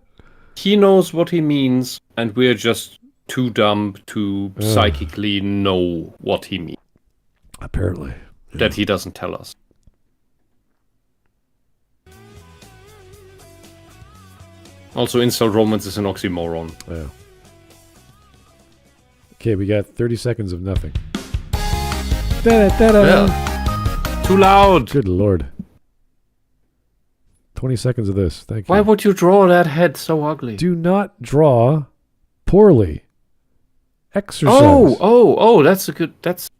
he knows what he means, and we're just too dumb to psychically know what he means. Apparently. That he doesn't tell us. Also, incel romance is an oxymoron. Yeah. Okay, we got 30 seconds of nothing. Yeah. Too loud. Good Lord. 20 seconds of this. Thank you. Why would you draw that head so ugly? Do not draw poorly. exercise. That's a good. That's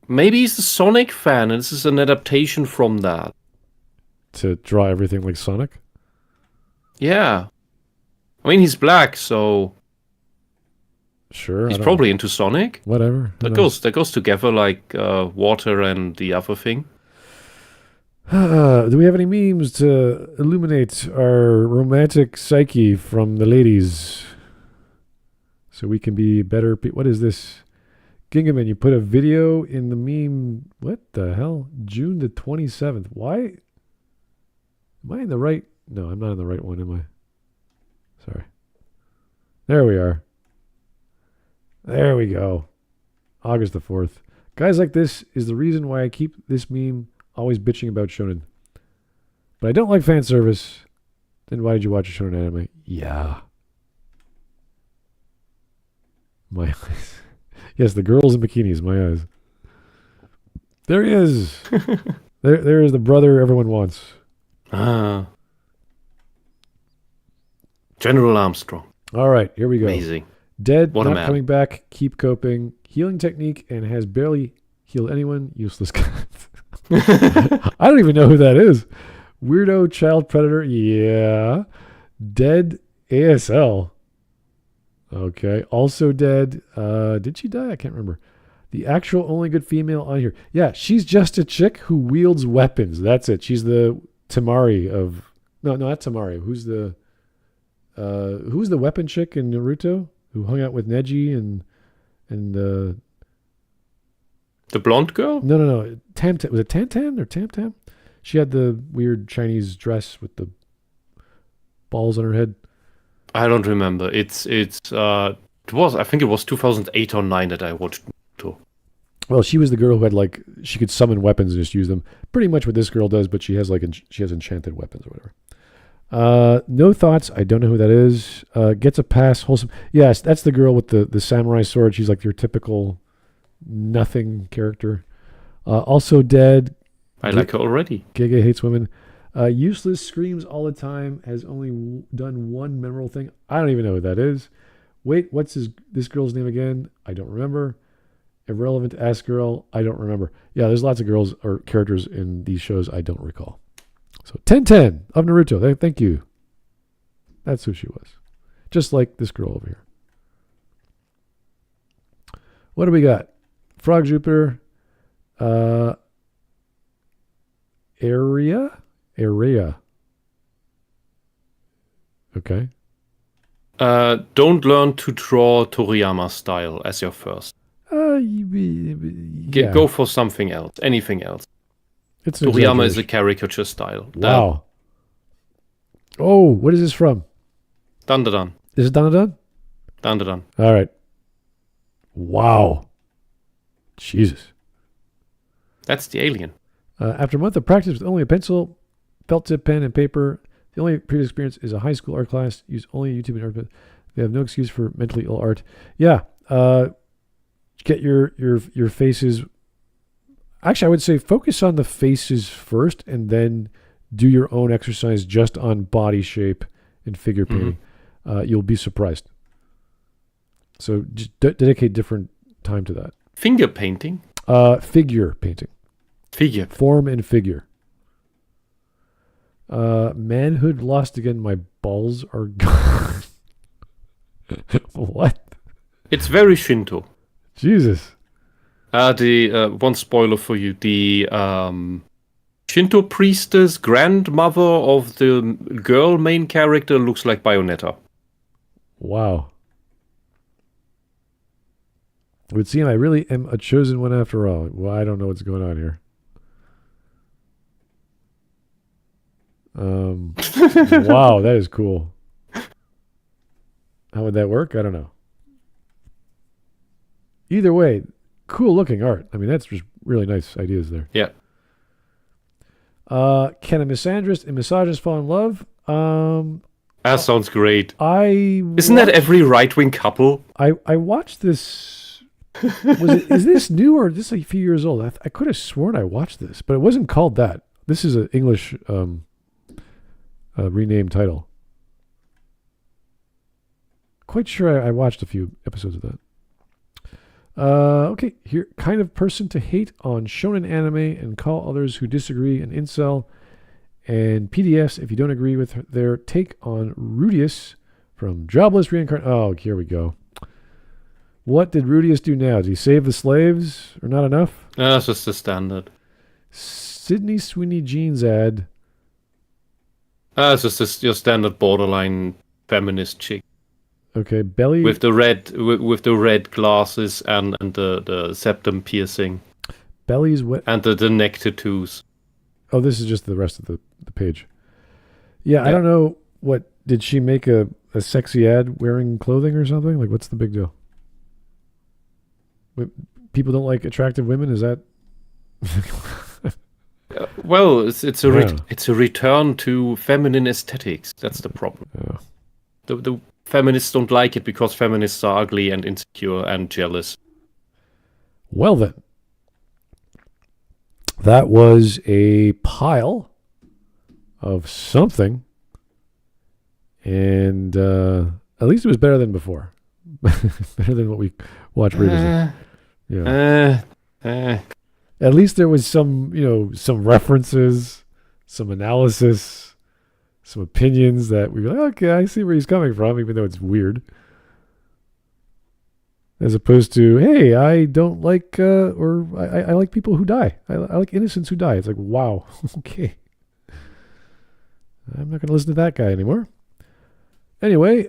maybe he's a Sonic fan, and this is an adaptation from that. To draw everything like Sonic. Yeah, I mean he's black, so sure. He's probably into Sonic. Whatever. That goes together like water and the other thing. Do we have any memes to illuminate our romantic psyche from the ladies? So we can be better. What is this? Gingaman, you put a video in the meme. What the hell? June the 27th. Why? Am I in the right? No, I'm not in the right one, am I? Sorry. There we are. There we go. August the 4th. Guys like this is the reason why I keep this meme always bitching about shonen. But I don't like fan service. Then why did you watch a shonen anime? Yeah. My eyes. Yes, the girls in bikinis, my eyes. There he is. there is the brother everyone wants. Ah. General Armstrong. All right, here we go. Amazing. Dead, What a not man. coming back, keep coping. Healing technique and has barely healed anyone. Useless guy. I don't even know who that is. Weirdo child predator. Yeah. Dead ASL. Okay. Also dead. Did she die? I can't remember. The actual only good female on here. Yeah, she's just a chick who wields weapons. That's it. She's the Tamari of... No, not Tamari. Who's the weapon chick in Naruto? Who hung out with Neji and the blonde girl? No. Tam. Was it Tantan or Tam Tam? She had the weird Chinese dress with the balls on her head. I don't remember. I think it was 2008 or 9 that I watched Naruto. Well, she was the girl who had she could summon weapons and just use them. Pretty much what this girl does, but she has she has enchanted weapons or whatever. No thoughts. I don't know who that is. Gets a pass. Wholesome. Yes, that's the girl with the samurai sword. She's like your typical nothing character. Also dead. I like her already. Giga hates women. Useless, screams all the time. Has only done one memorable thing. I don't even know who that is. Wait, what's this girl's name again? I don't remember. Irrelevant ass girl. I don't remember. Yeah, there's lots of girls or characters in these shows I don't recall. So 1010 of Naruto. Thank you. That's who she was. Just like this girl over here. What do we got? Frog Jupiter. Area. Okay. Don't learn to draw Toriyama style as your first. Yeah. Go for something else. Anything else. It's an Toriyama is a exaggeration. caricature style. Wow. Oh, what is this from? Dandadan. Is it Dandadan? Dandadan. All right. Wow. Jesus. That's the alien. After a month of practice with only a pencil, felt tip pen, and paper, the only previous experience is a high school art class. Use only YouTube and art. They have no excuse for mentally ill art. Yeah. Get your faces. Actually, I would say focus on the faces first, and then do your own exercise just on body shape and figure painting. You'll be surprised. So just dedicate different time to that. Finger painting? Figure painting. Figure. Form and figure. Manhood lost again. My balls are gone. What? It's very Shinto. Jesus. The one spoiler for you. The Shinto priestess grandmother of the girl main character looks like Bayonetta. Wow. It would seem I really am a chosen one after all. Well, I don't know what's going on here. Wow, that is cool. How would that work? I don't know. Either way, cool looking art. I mean, that's just really nice ideas there. Yeah. Can a misandrist and misogynist fall in love? That sounds great. Isn't that every right-wing couple? I watched this. Is this new or is this a few years old? I could have sworn I watched this, but it wasn't called that. This is an English renamed title. Quite sure I watched a few episodes of that. Okay, here, kind of person to hate on shonen anime and call others who disagree an incel. And PDFs if you don't agree with their take on Rudius from Jobless Reincarnation. Oh, here we go. What did Rudius do now? Did he save the slaves or not enough? That's just the standard. Sydney Sweeney Jeans ad. It's just your standard borderline feminist chick. Okay, belly with the red glasses and the septum piercing. Belly's wet and the neck tattoos. Oh, this is just the rest of the page. Yeah, I don't know. What did she make a sexy ad wearing clothing or something? Like, what's the big deal? People don't like attractive women. Is that? Well, it's a return to feminine aesthetics. That's the problem. Yeah. The feminists don't like it because feminists are ugly and insecure and jealous. Well then, that was a pile of something, and at least it was better than before. Better than what we watched previously. At least there was some references, some analysis, some opinions that we were like, okay, I see where he's coming from, even though it's weird. As opposed to, hey, I don't like, or I like people who die. I like innocents who die. It's like, wow, okay. I'm not going to listen to that guy anymore. Anyway,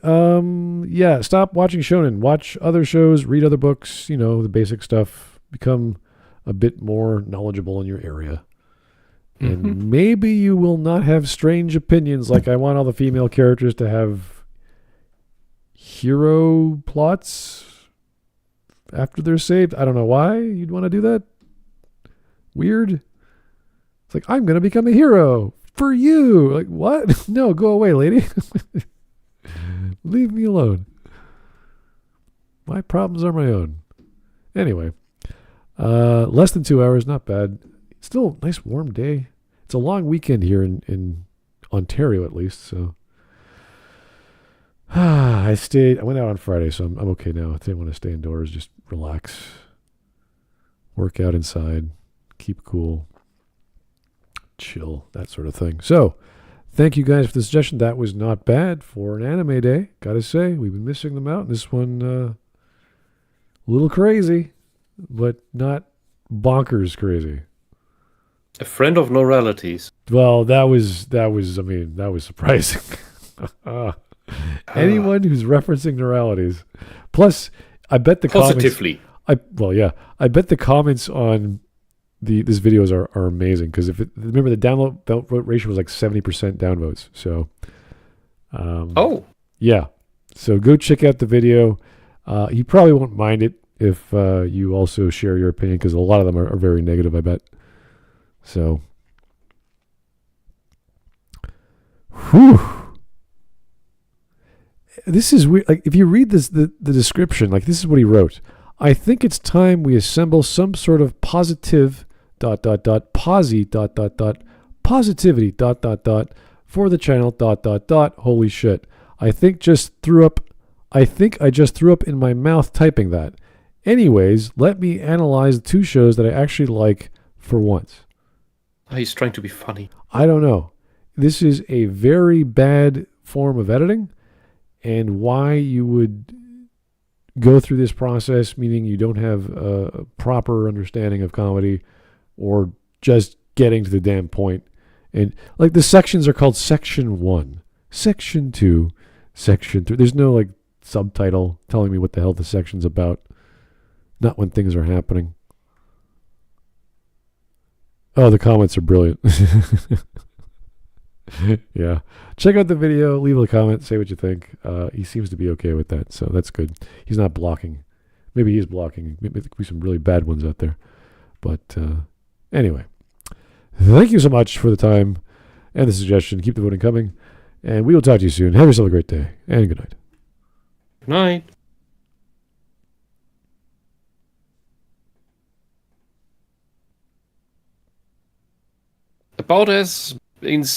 stop watching shonen. Watch other shows, read other books, the basic stuff. Become a bit more knowledgeable in your area. Mm-hmm. And maybe you will not have strange opinions like I want all the female characters to have hero plots after they're saved. I don't know why you'd want to do that. Weird. It's like, I'm going to become a hero for you. Like, what? No, go away, lady. Leave me alone. My problems are my own. Anyway, less than 2 hours, not bad. Still a nice warm day. It's a long weekend here in Ontario, at least. So I went out on Friday, so I'm okay now. I didn't want to stay indoors, just relax, work out inside, keep cool, chill, that sort of thing. So thank you guys for the suggestion. That was not bad for an anime day. Gotta say, we've been missing them out. This one, a little crazy, but not bonkers crazy. A friend of Noralities. Well, that was surprising. Anyone who's referencing Neuralities. Plus, I bet the positively. I bet the comments on these videos are amazing because remember the download vote ratio was like 70% downvotes. So, yeah. So go check out the video. You probably won't mind it if you also share your opinion because a lot of them are very negative, I bet. So, whew. This is weird. Like, if you read the description, like, this is what he wrote. I think it's time we assemble some sort of positive ... positivity ... for the channel ... Holy shit. I think I just threw up in my mouth typing that. Anyways, let me analyze the two shows that I actually like for once. He's trying to be funny. I don't know. This is a very bad form of editing, and why you would go through this process, meaning you don't have a proper understanding of comedy or just getting to the damn point. And like the sections are called Section 1, Section 2, Section 3. There's no like subtitle telling me what the hell the section's about. Not when things are happening. Oh, the comments are brilliant. Yeah. Check out the video, leave a comment, say what you think. He seems to be okay with that, so that's good. He's not blocking. Maybe he's blocking. Maybe there could be some really bad ones out there. But anyway, thank you so much for the time and the suggestion. Keep the voting coming, and we will talk to you soon. Have yourself a great day, and good night. Good night. About as insane